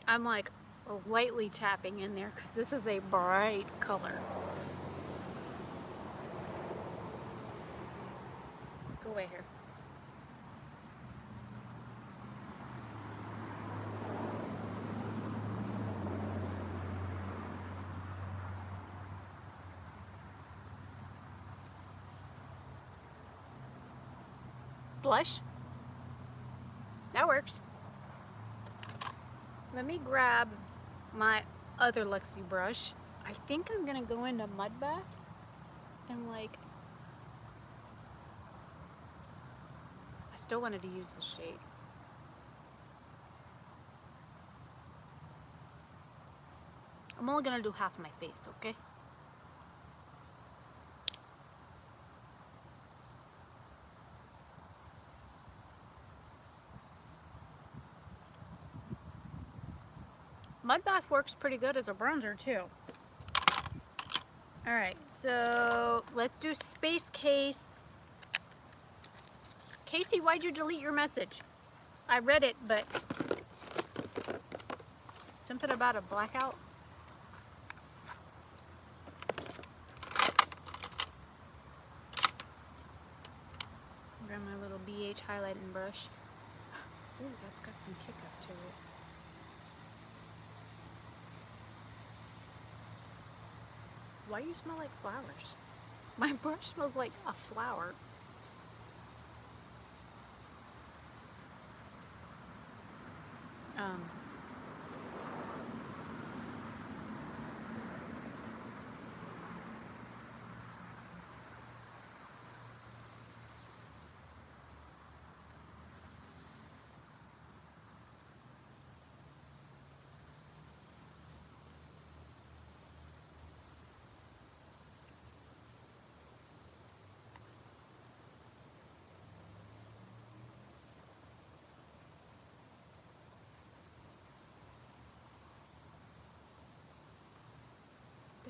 I'm like lightly tapping in there because this is a bright color. Go away here. Blush. That works. Let me grab my other Luxie brush. I think I'm gonna go into Mud Bath and like, I still wanted to use the shade. I'm only gonna do half my face, okay? Mud Bath works pretty good as a bronzer too. All right, so let's do Space Case. Casey, why'd you delete your message? I read it, but something about a blackout. Grab my little BH highlighting brush. Ooh, that's got some kick up to it. Why do you smell like flowers? My brush smells like a flower.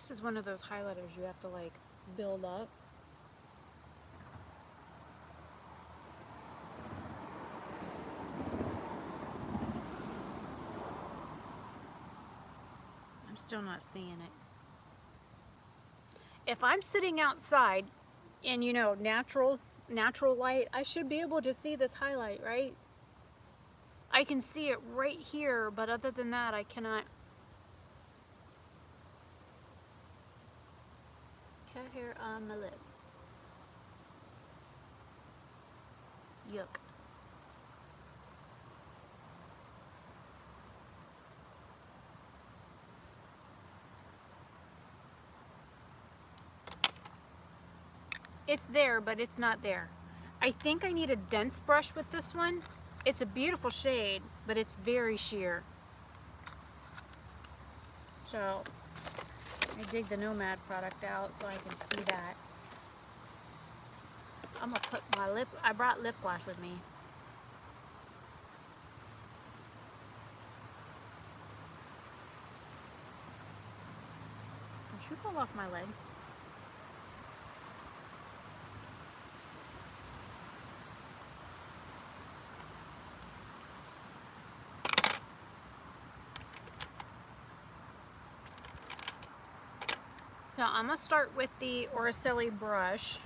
This is one of those highlighters you have to like build up. I'm still not seeing it. If I'm sitting outside in, you know, natural light, I should be able to see this highlight, right? I can see it right here, but other than that, I cannot. Cat hair on my lip. Yuck. It's there, but it's not there. I think I need a dense brush with this one. It's a beautiful shade, but it's very sheer. So I dig the Nomad product out so I can see that. I'm gonna put my lip, I brought lip gloss with me. Don't you fall off my leg? So I'm gonna start with the Oberstadt brush.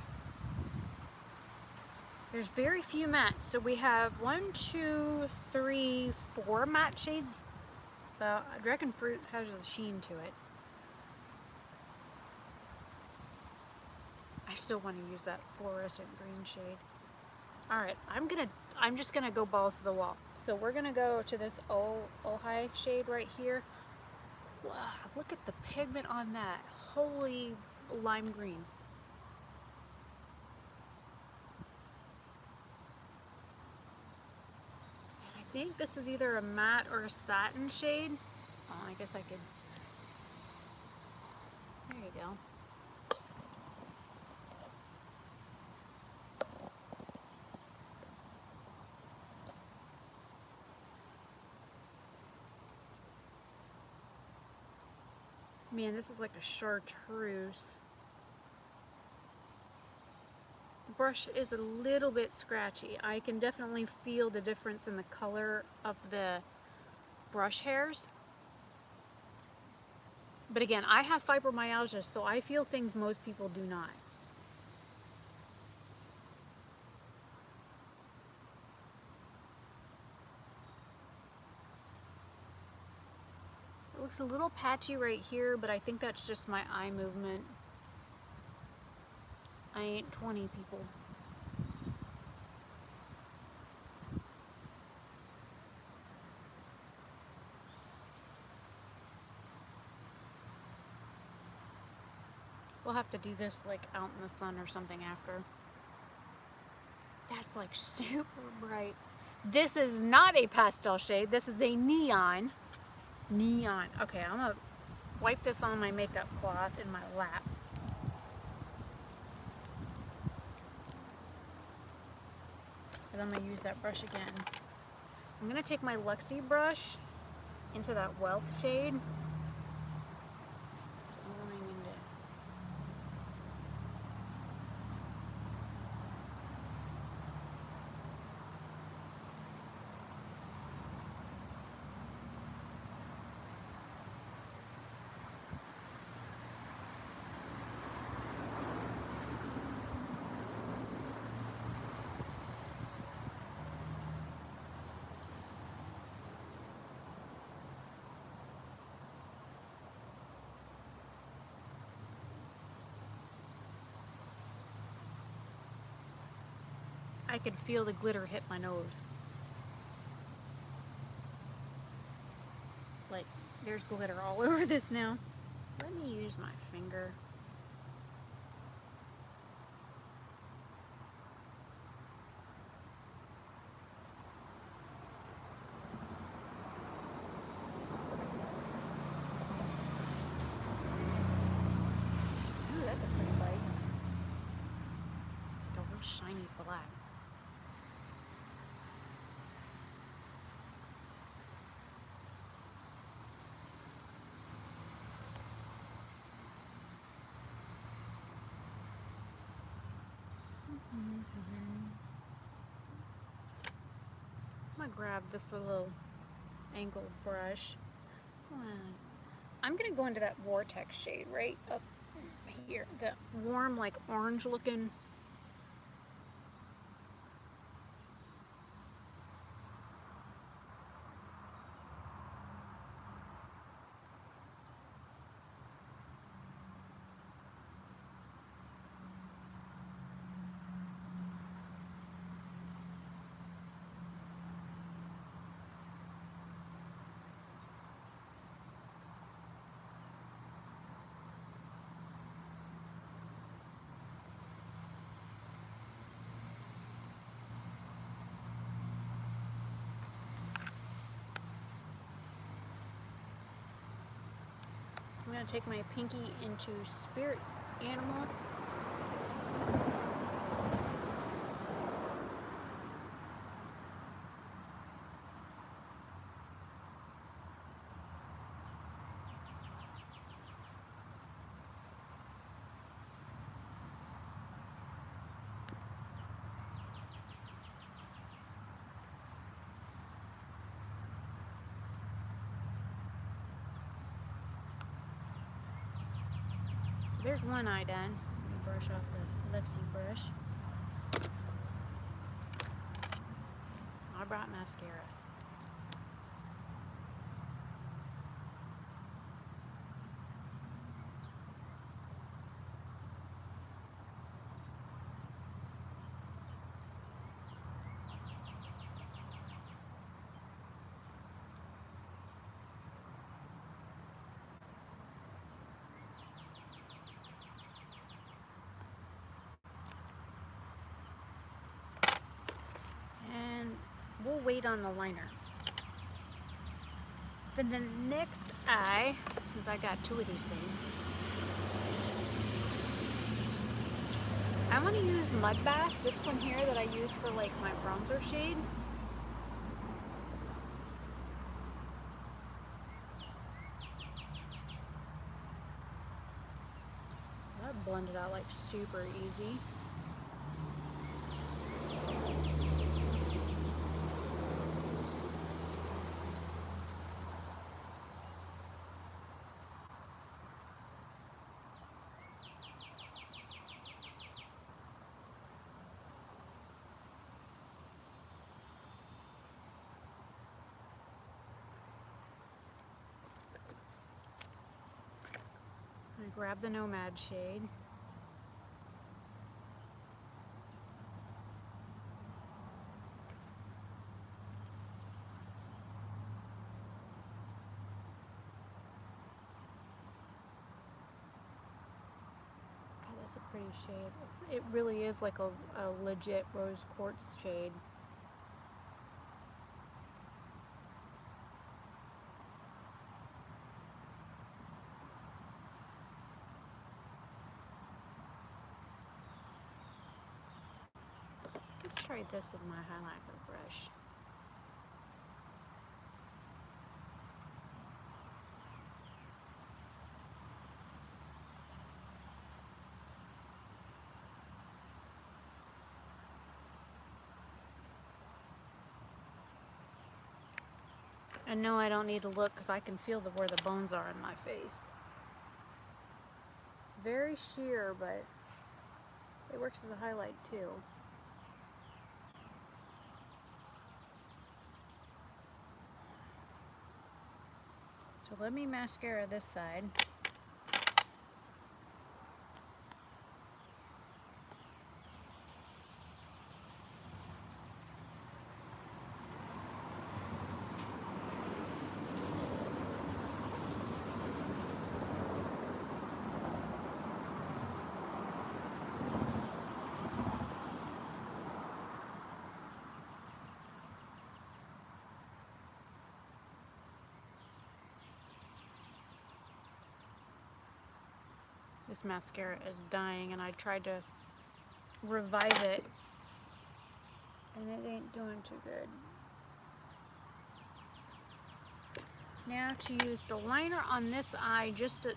There's very few mattes, so we have 1, 2, 3, 4 matte shades. The Dragon Fruit has a sheen to it. I still want to use that fluorescent green shade. All right, I'm just gonna go balls to the wall. So we're gonna go to this Ojai shade right here. Wow, look at the pigment on that. Holy lime green. I think this is either a matte or a satin shade. Oh, I guess I could. There you go. Man, this is like a chartreuse. The brush is a little bit scratchy. I can definitely feel the difference in the color of the brush hairs. But again, I have fibromyalgia, so I feel things most people do not. It looks a little patchy right here, but I think that's just my eye movement. I ain't 20 people. We'll have to do this like out in the sun or something after. That's like super bright. This is not a pastel shade. This is a neon. Neon. Okay, I'm gonna wipe this on my makeup cloth in my lap. And I'm gonna use that brush again. I'm gonna take my Luxie brush into that Wealth shade. I could feel the glitter hit my nose. Like, there's glitter all over this now. Let me use my finger. Ooh, that's a pretty light. It's like a real shiny black. gonna grab this little angled brush. I'm gonna go into that vortex shade right up here, the warm, like orange looking. I'm going to take my pinky into spirit animal. There's one eye done. Let me brush off the Ipsy brush. I brought mascara. We'll wait on the liner. Then the next eye, since I got 2 of these things, I want to use Mud Bath, this one here that I use for like my bronzer shade. That blended out like super easy. I grab the Nomad shade. God, that's a pretty shade. It really is like a legit rose quartz shade. Let's try this with my highlighter brush. And no, I don't need to look because I can feel where the bones are in my face. Very sheer, but it works as a highlight too. So let me mascara this side. This mascara is dying and I tried to revive it and it ain't doing too good. Now to use the liner on this eye just to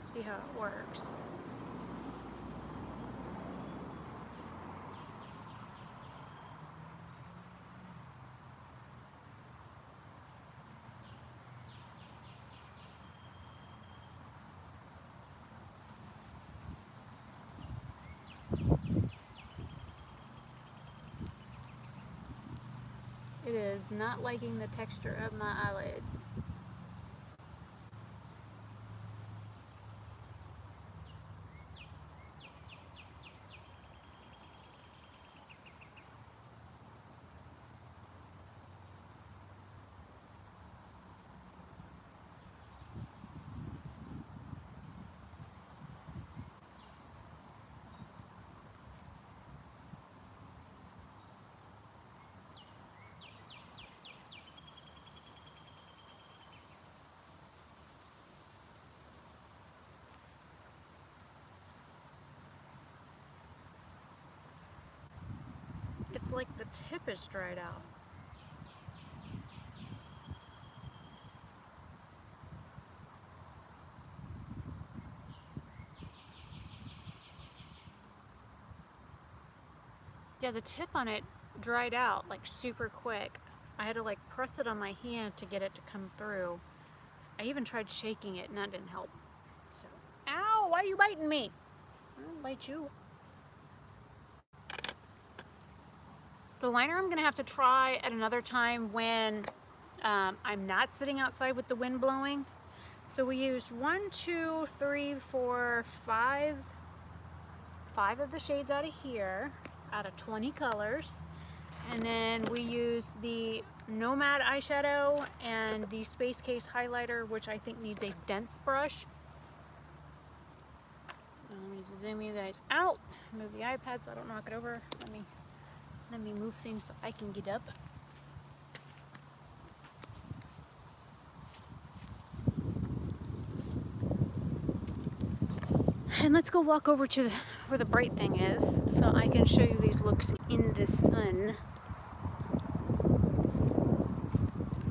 see how it works. is not liking the texture of my eyelid. It's like the tip is dried out. Yeah, the tip on it dried out like super quick. I had to like press it on my hand to get it to come through. I even tried shaking it and that didn't help. So, ow, why are you biting me? I'll bite you. The liner I'm gonna have to try at another time when I'm not sitting outside with the wind blowing. So we used 1, 2, 3, 4, 5 of the shades out of here, out of 20 colors. And then we used the Nomad eyeshadow and the Space Case highlighter, which I think needs a dense brush. Let me zoom you guys out. Move the iPad so I don't knock it over. Let me move things so I can get up. And let's go walk over to where the bright thing is so I can show you these looks in the sun.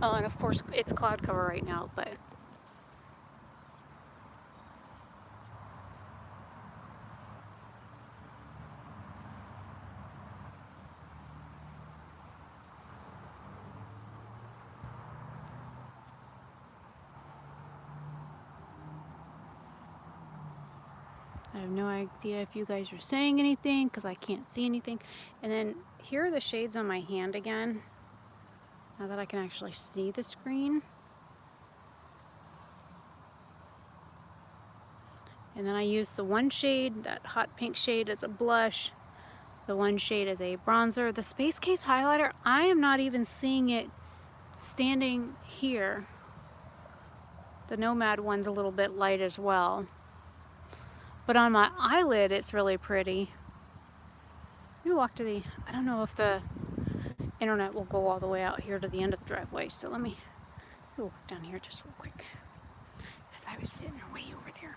Oh, and of course it's cloud cover right now, but I have no idea if you guys are saying anything because I can't see anything. And then here are the shades on my hand again, now that I can actually see the screen. And then I use the one shade, that hot pink shade, as a blush, the one shade as a bronzer. The Space Case highlighter, I am not even seeing it standing here. The Nomad one's a little bit light as well. But on my eyelid, it's really pretty. Let me walk to the, I don't know if the internet will go all the way out here to the end of the driveway, so let me walk down here just real quick, because I was sitting way over there.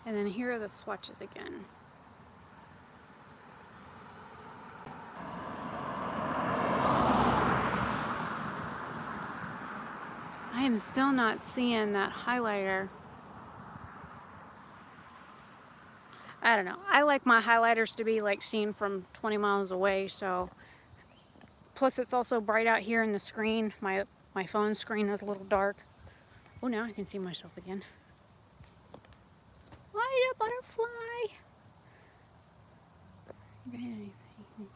And then here are the swatches again. I am still not seeing that highlighter. I don't know. I like my highlighters to be like seen from 20 miles away, so. Plus it's also bright out here in the screen. My phone screen is a little dark. Oh, now I can see myself again. Why the butterfly?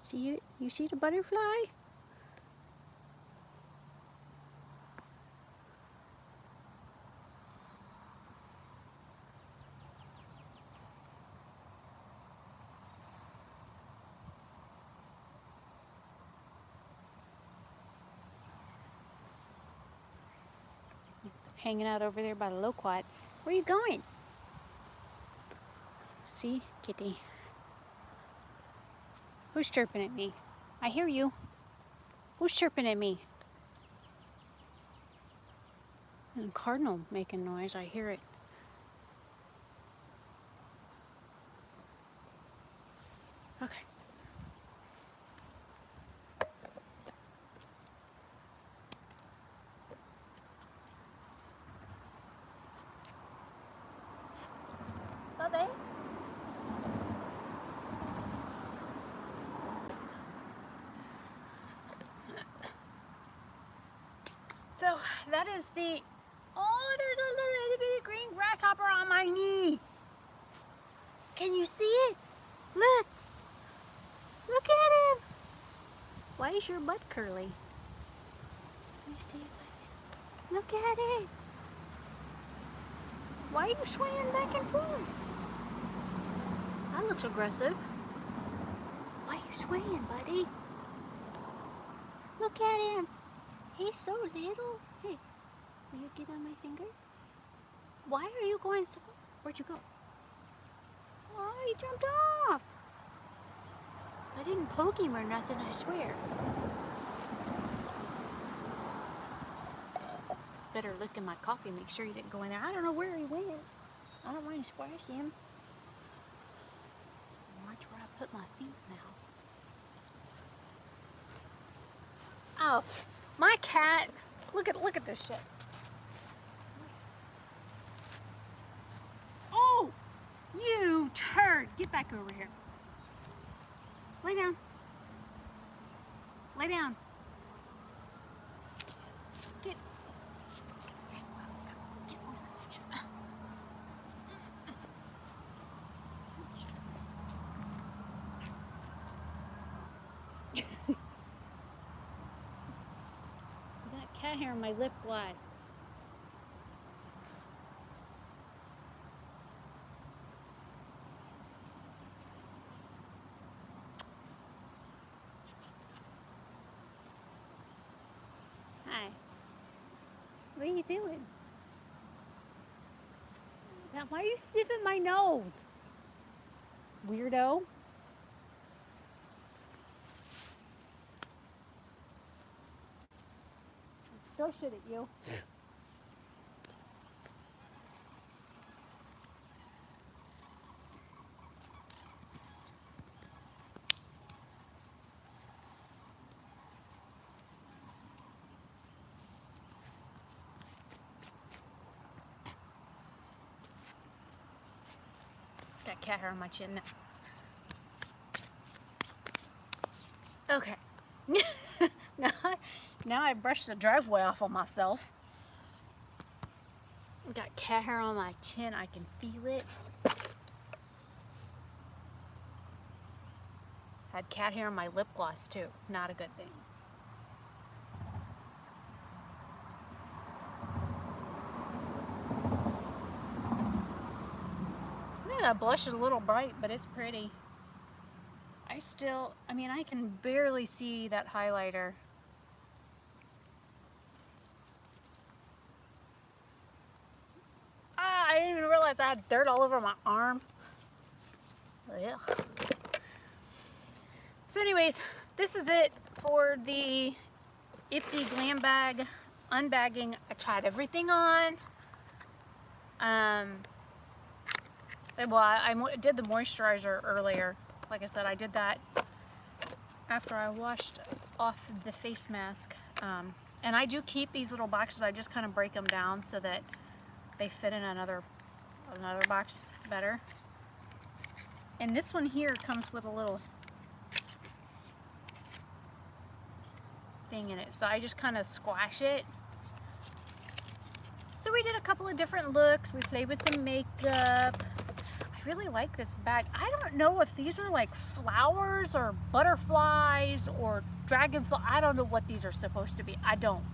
See it? You see the butterfly? Hanging out over there by the loquats. Where are you going? See? Kitty. Who's chirping at me? I hear you. Who's chirping at me? And a cardinal making noise. I hear it. Okay. Bubby? So that is the, oh, there's a little bitty green grasshopper on my knee. Can you see it? Look. Look at him. Why is your butt curly? Let me see it. Look at it. Why are you swaying back and forth? That looks aggressive. Why are you swaying, buddy? Look at him. He's so little. Hey, will you get on my finger? Why are you going so... Where'd you go? Oh, he jumped off. I didn't poke him or nothing, I swear. Better look in my coffee, make sure he didn't go in there. I don't know where he went. I don't want to squash him. Watch where I put my feet now. Oh, my cat. Look at this shit. Oh, you turd. Get back over here. Lay down. Lay down. Get. That cat hair on my lip gloss. Hi. What are you doing? Now, why are you sniffing my nose? Weirdo. Throw shit at you. Got cat hair on my chin now. Okay. now I brushed the driveway off on myself. Got cat hair on my chin. I can feel it. Had cat hair on my lip gloss too. Not a good thing. That blush is a little bright, but it's pretty. I can barely see that highlighter. Ah, I didn't even realize I had dirt all over my arm. Ugh. So anyways, this is it for the Ipsy Glambag unbagging. I tried everything on. Well, I did the moisturizer earlier. Like I said, I did that after I washed off the face mask. And I do keep these little boxes. I just kind of break them down so that they fit in another box better. And this one here comes with a little thing in it. So I just kind of squash it. So we did a couple of different looks. We played with some makeup. I really like this bag. I don't know if these are like flowers or butterflies or dragonfly. I don't know what these are supposed to be. I don't.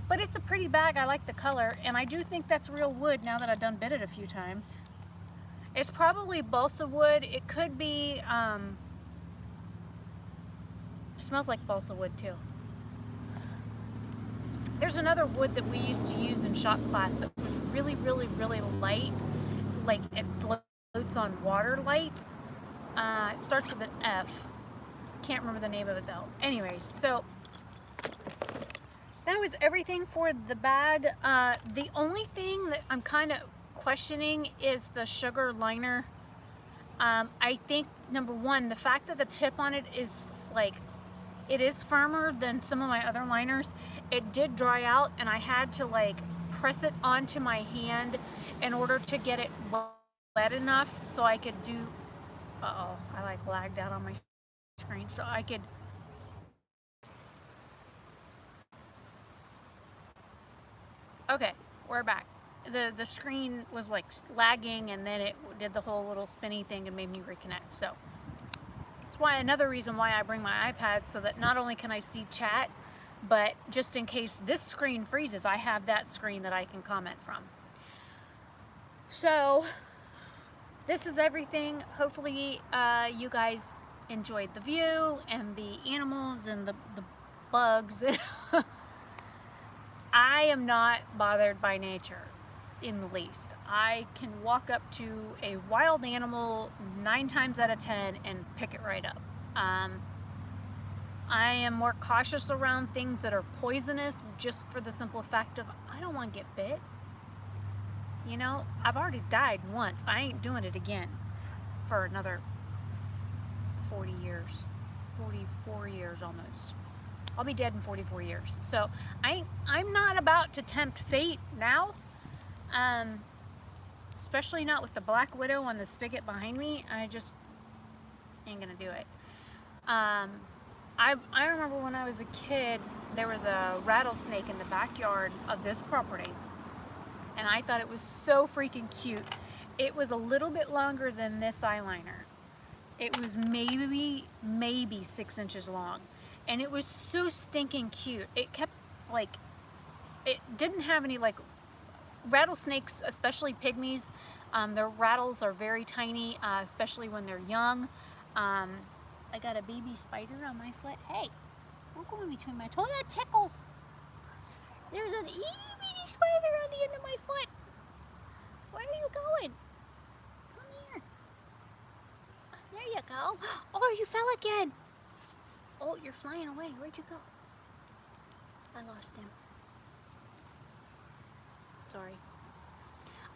But it's a pretty bag. I like the color. And I do think that's real wood now that I've done bit it a few times. It's probably balsa wood. It could be, smells like balsa wood too. There's another wood that we used to use in shop class that was really, really, really light. Like it floats on water light. It starts with an F. Can't remember the name of it though. Anyways, so that was everything for the bag. The only thing that I'm kind of questioning is the sugar liner. I think number one, the fact that the tip on it is like, it is firmer than some of my other liners. It did dry out and I had to like press it onto my hand in order to get it wet enough so I could do, I like lagged out on my screen, so I could Okay, we're back. The screen was like lagging, and then it did the whole little spinny thing and made me reconnect. So that's why, another reason why I bring my iPad, so that not only can I see chat, but just in case this screen freezes, I have that screen that I can comment from. So this is everything. Hopefully you guys enjoyed the view and the animals and the bugs. I am not bothered by nature in the least. I can walk up to a wild animal 9 times out of 10 and pick it right up. I am more cautious around things that are poisonous, just for the simple fact of I don't want to get bit. You know, I've already died once. I ain't doing it again for another 40 years, 44 years almost. I'll be dead in 44 years. So I'm not about to tempt fate now, especially not with the Black Widow on the spigot behind me. I just ain't gonna do it. I remember when I was a kid, there was a rattlesnake in the backyard of this property, and I thought it was so freaking cute. It was a little bit longer than this eyeliner. It was maybe 6 inches long, and it was so stinking cute. It kept, like, it didn't have any, like, rattlesnakes, especially pygmies, their rattles are very tiny, especially when they're young. I got a baby spider on my foot. Hey, don't go in between my toes. That tickles. There's an itty bitty spider on the end of my foot. Where are you going? Come here. There you go. Oh, you fell again. Oh, you're flying away. Where'd you go? I lost him. Sorry.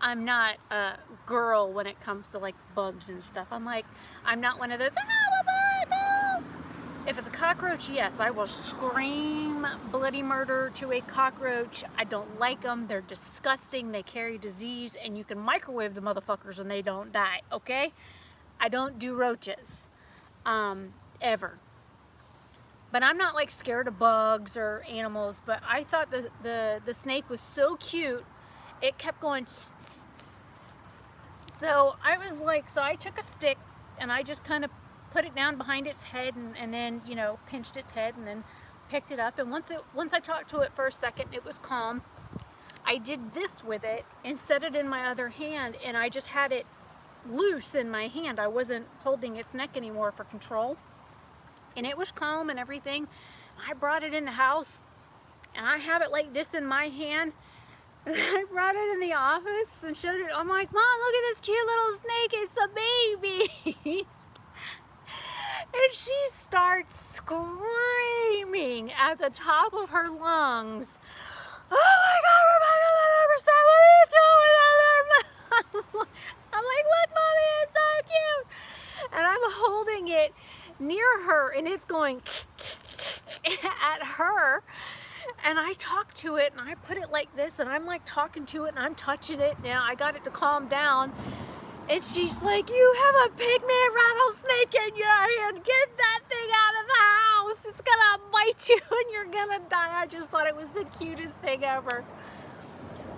I'm not a girl when it comes to like bugs and stuff. I'm not one of those, oh, a bug, oh. If it's a cockroach, yes, I will scream bloody murder to a cockroach. I don't like them. They're disgusting. They carry disease, and you can microwave the motherfuckers and they don't die, okay? I don't do roaches, ever. But I'm not like scared of bugs or animals, but I thought the snake was so cute. It kept going, so I was like, so I took a stick and I just kind of put it down behind its head, and then, you know, pinched its head and then picked it up. And once I talked to it for a second, it was calm. I did this with it and set it in my other hand, and I just had it loose in my hand. I wasn't holding its neck anymore for control. And it was calm and everything. I brought it in the house, and I have it like this in my hand. And I brought it in the office and showed it. I'm like, Mom, look at this cute little snake. It's a baby. And she starts screaming at the top of her lungs. Oh my God, Rebecca, what are you doing with that little? I'm like, look, Mommy, it's so cute. And I'm holding it near her, and it's going at her. And I talk to it, and I put it like this, and I'm like talking to it, and I'm touching it. Now I got it to calm down, and she's like, you have a pygmy rattlesnake in your hand. Get that thing out of the house. It's gonna bite you, and you're gonna die. I just thought it was the cutest thing ever.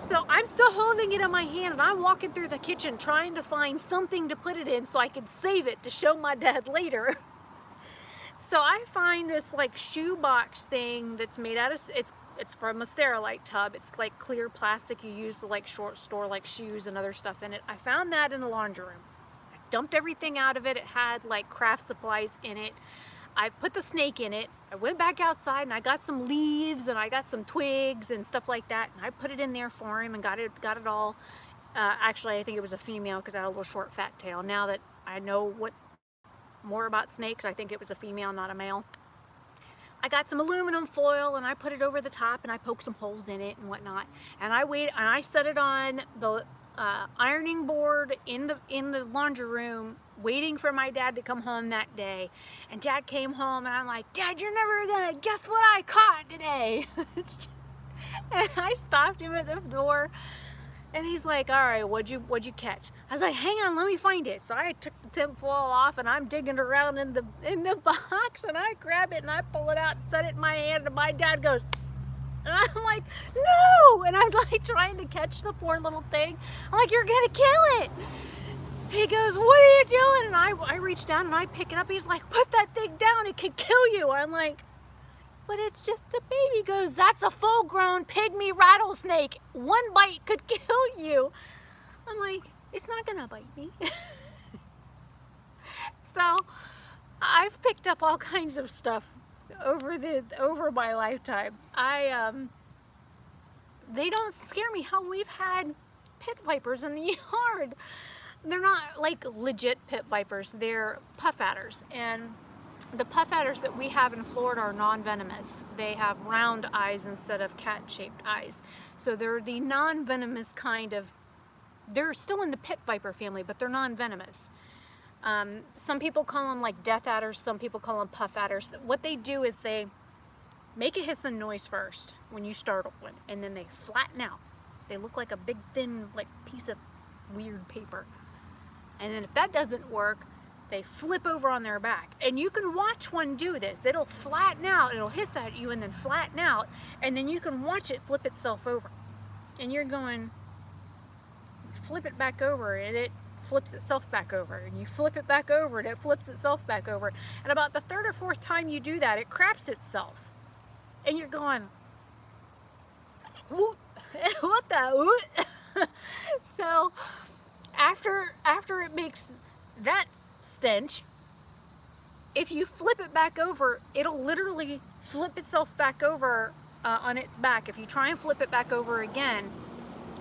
So I'm still holding it in my hand, and I'm walking through the kitchen trying to find something to put it in so I could save it to show my dad later. So I find this like shoe box thing that's made out of, it's from a Sterilite tub. It's like clear plastic you use to like store like shoes and other stuff in it. I found that in the laundry room. I dumped everything out of it. It had like craft supplies in it. I put the snake in it. I went back outside and I got some leaves and I got some twigs and stuff like that. And I put it in there for him and got it all. Actually, I think it was a female because it had a little short fat tail. Now that I know more about snakes, I think it was a female, not a male. I got some aluminum foil and I put it over the top and I poked some holes in it and whatnot. And I set it on the ironing board in the laundry room, waiting for my dad to come home that day. And Dad came home and I'm like, Dad, you're never gonna guess what I caught today. And I stopped him at the door. And he's like, all right, what'd you catch? I was like, hang on, let me find it. So I took the tinfoil off and I'm digging around in the box, and I grab it and I pull it out and set it in my hand, and my dad goes, and I'm I'm like, no! And I'm like trying to catch the poor little thing. I'm like, you're gonna kill it. He goes, what are you doing? And I reach down and I pick it up. He's like, put that thing down, it could kill you. I'm like, but it's just a baby. He goes, that's a full-grown pygmy rattlesnake. One bite could kill you. I'm like, it's not gonna bite me. So I've picked up all kinds of stuff over my lifetime. They don't scare me. Hell, we've had pit vipers in the yard. They're not like legit pit vipers. They're puff adders, and the puff adders that we have in Florida are non-venomous. They have round eyes instead of cat-shaped eyes. So they're the non-venomous kind of, they're still in the pit viper family, but they're non-venomous. Some people call them like death adders, some people call them puff adders. What they do is they make a hissing noise first when you startle one, and then they flatten out. They look like a big thin like piece of weird paper. And then if that doesn't work, they flip over on their back. And you can watch one do this. It'll flatten out, it'll hiss at you and then flatten out, and then you can watch it flip itself over. And you're going, flip it back over, and it flips itself back over. And you flip it back over, and it flips itself back over. And about the third or fourth time you do that, it craps itself. And you're going, what the? So after it makes that stench, if you flip it back over, it'll literally flip itself back over on its back. If you try and flip it back over again,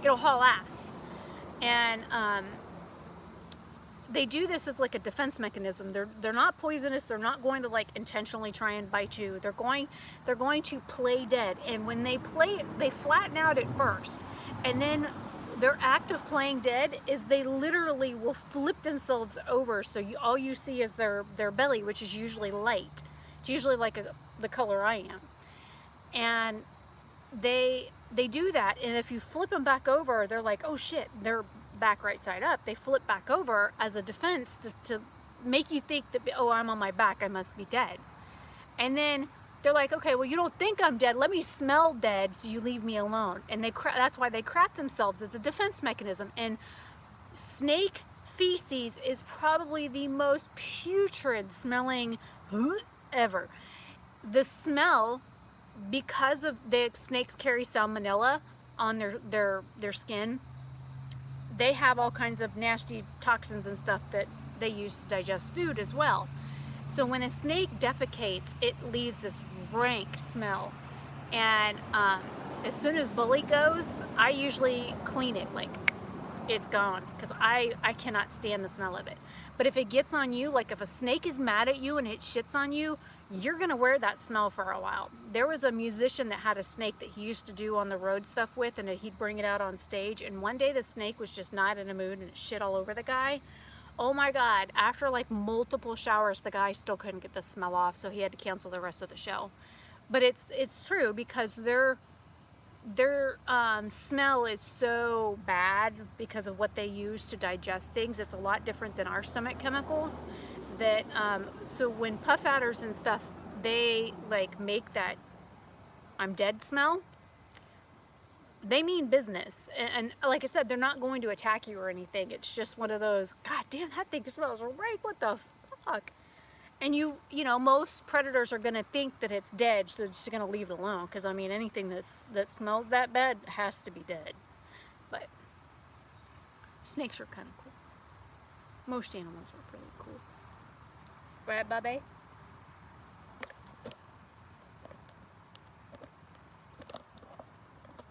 it'll haul ass. And they do this as like a defense mechanism. They're not poisonous. They're not going to like intentionally try and bite you. They're going to play dead. And when they play, they flatten out at first, and then their act of playing dead is they literally will flip themselves over, so all you see is their belly, which is usually light. It's usually like the color I am. And they do that, and if you flip them back over, they're like, oh shit, they're back right side up. They flip back over as a defense to make you think that, oh, I'm on my back, I must be dead. And then they're like, okay, well, you don't think I'm dead. Let me smell dead so you leave me alone. And that's why they crap themselves as a defense mechanism. And snake feces is probably the most putrid smelling ever. The smell, because of the snakes carry salmonella on their skin, they have all kinds of nasty toxins and stuff that they use to digest food as well. So when a snake defecates, it leaves this rank smell. And as soon as bully goes, I usually clean it, like it's gone, because I cannot stand the smell of it. But if it gets on you, like if a snake is mad at you and it shits on you, you're gonna wear that smell for a while. There was a musician that had a snake that he used to do on the road stuff with, and he'd bring it out on stage, and one day the snake was just not in a mood and it shit all over the guy. Oh my God, after like multiple showers, the guy still couldn't get the smell off, so he had to cancel the rest of the show. But it's true, because their smell is so bad because of what they use to digest things. It's a lot different than our stomach chemicals. That so when puff adders and stuff, they like make that I'm dead smell, they mean business. And like I said, they're not going to attack you or anything. It's just one of those, God damn, that thing smells right, what the fuck? And you know, most predators are gonna think that it's dead, so they're just gonna leave it alone, because I mean, anything that smells that bad has to be dead. But snakes are kind of cool. Most animals are pretty cool. Right, Bubby?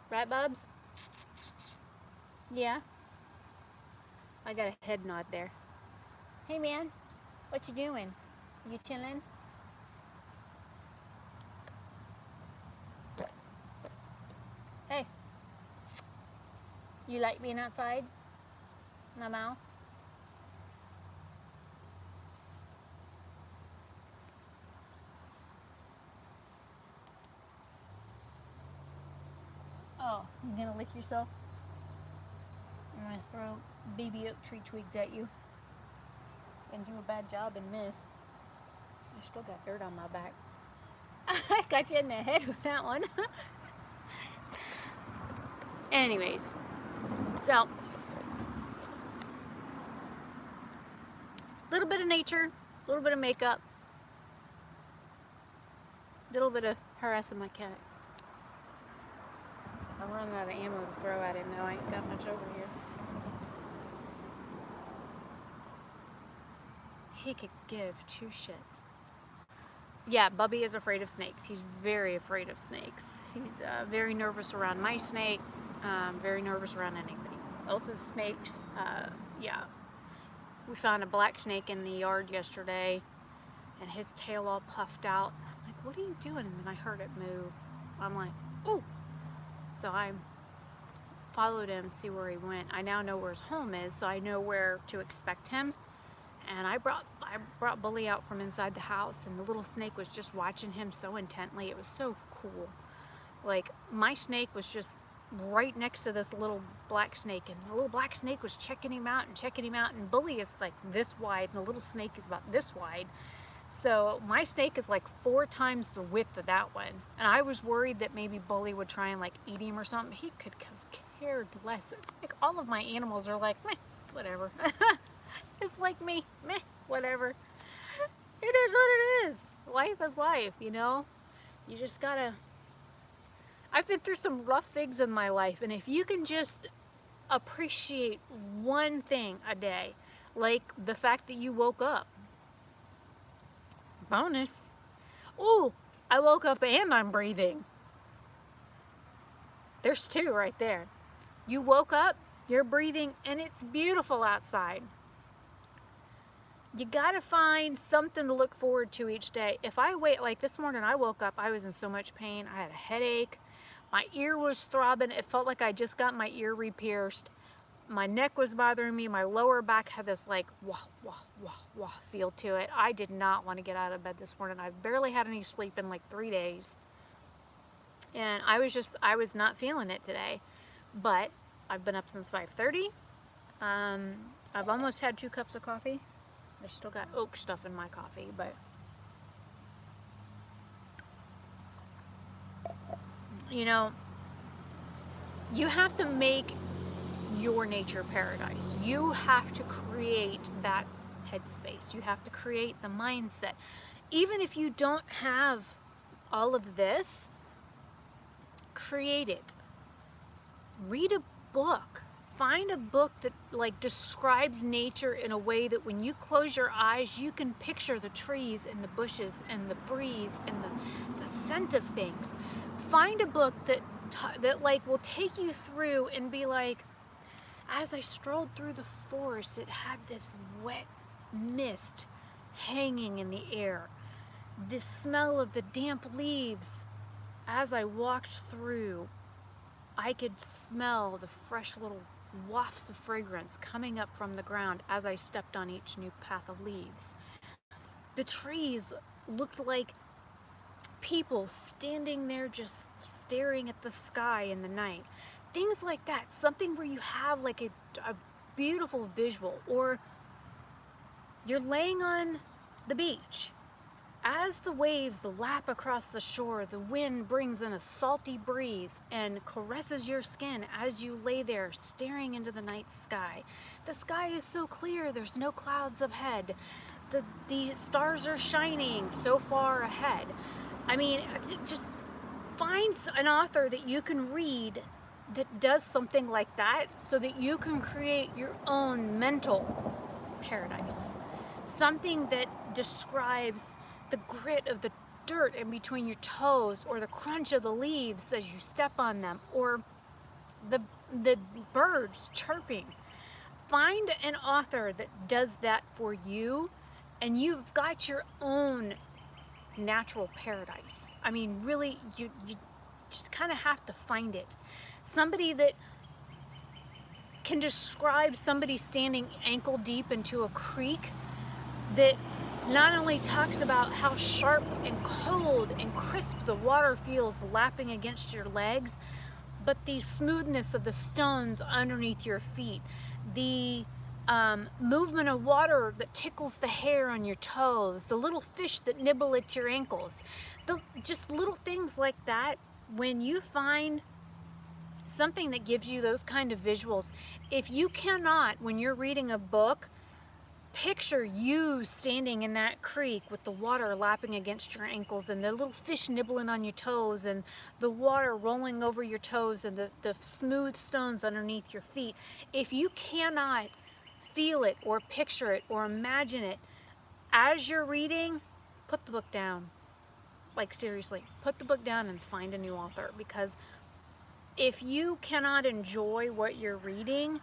Right, Bubs? Yeah? I got a head nod there. Hey, man. What you doing? You chilling? Hey. You like being outside? My mouth? Oh, you gonna lick yourself? I'm gonna throw baby oak tree twigs at you and do a bad job and miss. I still got dirt on my back. I got you in the head with that one. Anyways, so a little bit of nature, a little bit of makeup, a little bit of harassing my cat. I'm running out of ammo to throw at him, though. I ain't got much over here. He could give two shits. Yeah, Bubby is afraid of snakes. He's very afraid of snakes. He's very nervous around my snake, very nervous around anybody else's snakes. Yeah, we found a black snake in the yard yesterday, and his tail all puffed out. I'm like, what are you doing? And then I heard it move. I'm like, oh. So I followed him, see where he went. I now know where his home is, so I know where to expect him. And I brought Bully out from inside the house, and the little snake was just watching him so intently. It was so cool. Like, my snake was just right next to this little black snake, and the little black snake was checking him out, and Bully is like this wide, and the little snake is about this wide. So my snake is like 4 times the width of that one. And I was worried that maybe Bully would try and like eat him or something. He could have cared less. It's like all of my animals are like, meh, whatever. It's like me, meh, whatever. It is what it is. Life is life, you know? You just gotta... I've been through some rough things in my life, and if you can just appreciate one thing a day, like the fact that you woke up, bonus. Oh, I woke up and I'm breathing. There's 2 right there. You woke up, you're breathing, and it's beautiful outside. You gotta find something to look forward to each day. If I wait, like this morning I woke up, I was in so much pain. I had a headache. My ear was throbbing. It felt like I just got my ear re-pierced. My neck was bothering me. My lower back had this like wah, wah, wah, wah feel to it. I did not want to get out of bed this morning. I've barely had any sleep in like 3 days. And I was not feeling it today. But I've been up since 5:30. I've almost had 2 cups of coffee. I still got oak stuff in my coffee, but you know, you have to make your nature paradise. You have to create that headspace. You have to create the mindset. Even if you don't have all of this, create it. Read a book. Find a book that like describes nature in a way that when you close your eyes, you can picture the trees and the bushes and the breeze and the scent of things. Find a book that like will take you through and be like, as I strolled through the forest, it had this wet mist hanging in the air. The smell of the damp leaves. As I walked through, I could smell the fresh little wafts of fragrance coming up from the ground as I stepped on each new path of leaves. The trees looked like people standing there just staring at the sky in the night. Things like that. Something where you have like a beautiful visual. Or you're laying on the beach. As the waves lap across the shore, the wind brings in a salty breeze and caresses your skin as you lay there staring into the night sky. The sky is so clear, there's no clouds ahead. The stars are shining so far ahead. I mean, just find an author that you can read that does something like that so that you can create your own mental paradise. Something that describes the grit of the dirt in between your toes, or the crunch of the leaves as you step on them, or the birds chirping. Find an author that does that for you, and you've got your own natural paradise. I mean, really, you just kind of have to find it. Somebody that can describe somebody standing ankle deep into a creek that not only talks about how sharp and cold and crisp the water feels lapping against your legs, but the smoothness of the stones underneath your feet, the movement of water that tickles the hair on your toes, the little fish that nibble at your ankles, just little things like that. When you find something that gives you those kind of visuals. If you cannot, when you're reading a book, picture you standing in that creek with the water lapping against your ankles and the little fish nibbling on your toes and the water rolling over your toes and the smooth stones underneath your feet. If you cannot feel it or picture it or imagine it as you're reading, put the book down. Like seriously, put the book down and find a new author, because if you cannot enjoy what you're reading,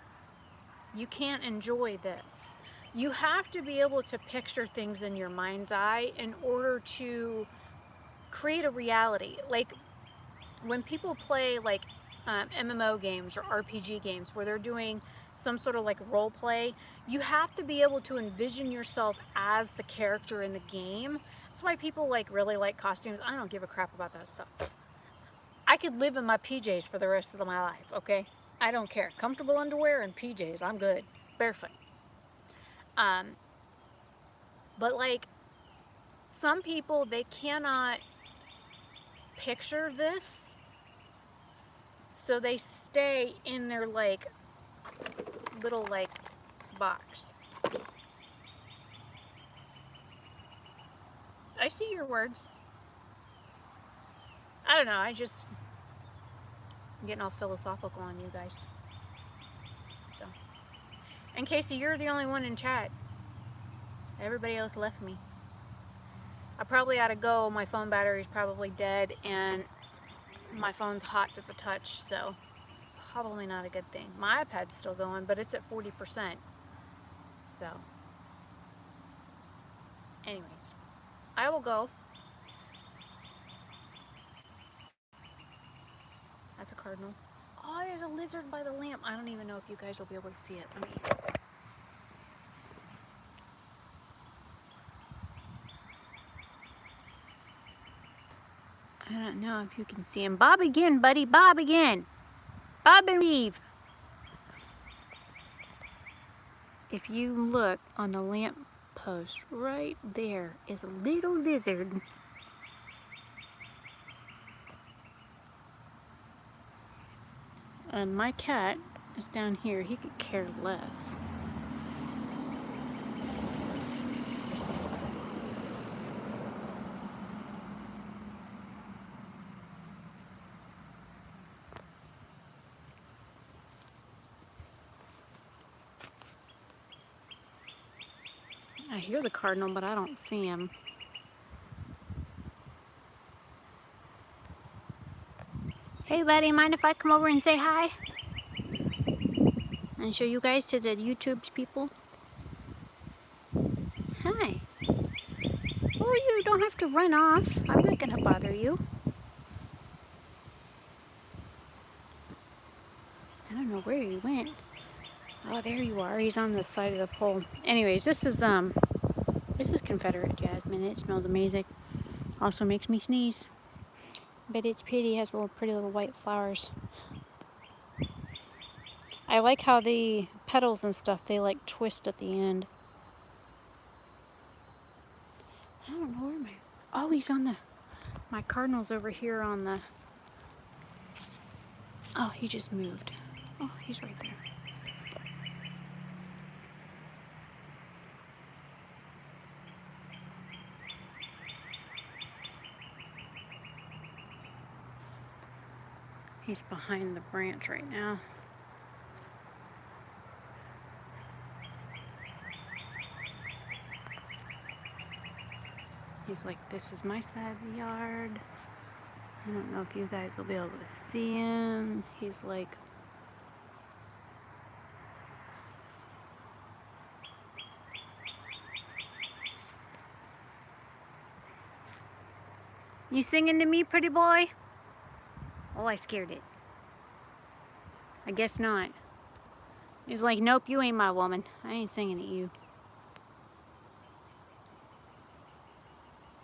you can't enjoy this. You have to be able to picture things in your mind's eye in order to create a reality. Like when people play like MMO games or RPG games where they're doing some sort of like role play, you have to be able to envision yourself as the character in the game. That's why people like really like costumes. I don't give a crap about that stuff. I could live in my PJs for the rest of my life, okay? I don't care. Comfortable underwear and PJs, I'm good. Barefoot. But like some people, they cannot picture this, so they stay in their like little like box. I see your words. I don't know, I'm getting all philosophical on you guys. So, and Casey, you're the only one in chat. Everybody else left me. I probably ought to go. My phone battery's probably dead and my phone's hot to the touch, so probably not a good thing. My iPad's still going, but it's at 40%. So, anyways, I will go. That's a cardinal. Oh, there's a lizard by the lamp. I don't even know if you guys will be able to see it. Let me... I don't know if you can see him. Bob again, buddy. Bob again. Bob and weave. If you look on the lamp post, right there is a little lizard. And my cat is down here. He could care less. I hear the cardinal, but I don't see him. Hey buddy, mind if I come over and say hi? And show you guys to the YouTube's people? Hi. Oh, you don't have to run off. I'm not gonna bother you. I don't know where he went. Oh, there you are. He's on the side of the pole. Anyways, this is Confederate jasmine. It smells amazing. Also makes me sneeze. But it's pretty. It has little pretty little white flowers. I like how the petals and stuff, they like twist at the end. I don't know where my... Oh, he's on the... My cardinal's over here on the... Oh, he just moved. Oh, he's right there. He's behind the branch right now. He's like, this is my side of the yard. I don't know if you guys will be able to see him. He's like... You singing to me, pretty boy? Oh, I scared it. I guess not. He was like, nope, you ain't my woman. I ain't singing at you.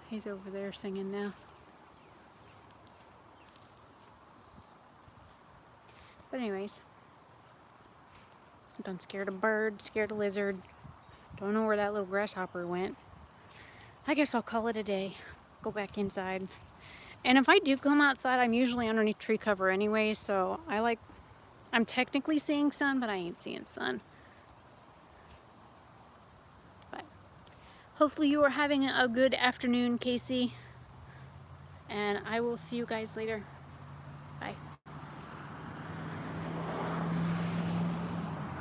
He's over there singing now. But anyways. Done scared a bird, scared a lizard. Don't know where that little grasshopper went. I guess I'll call it a day. Go back inside. And if I do come outside, I'm usually underneath tree cover anyway, so I'm technically seeing sun, but I ain't seeing sun. But hopefully you are having a good afternoon, Casey. And I will see you guys later. Bye.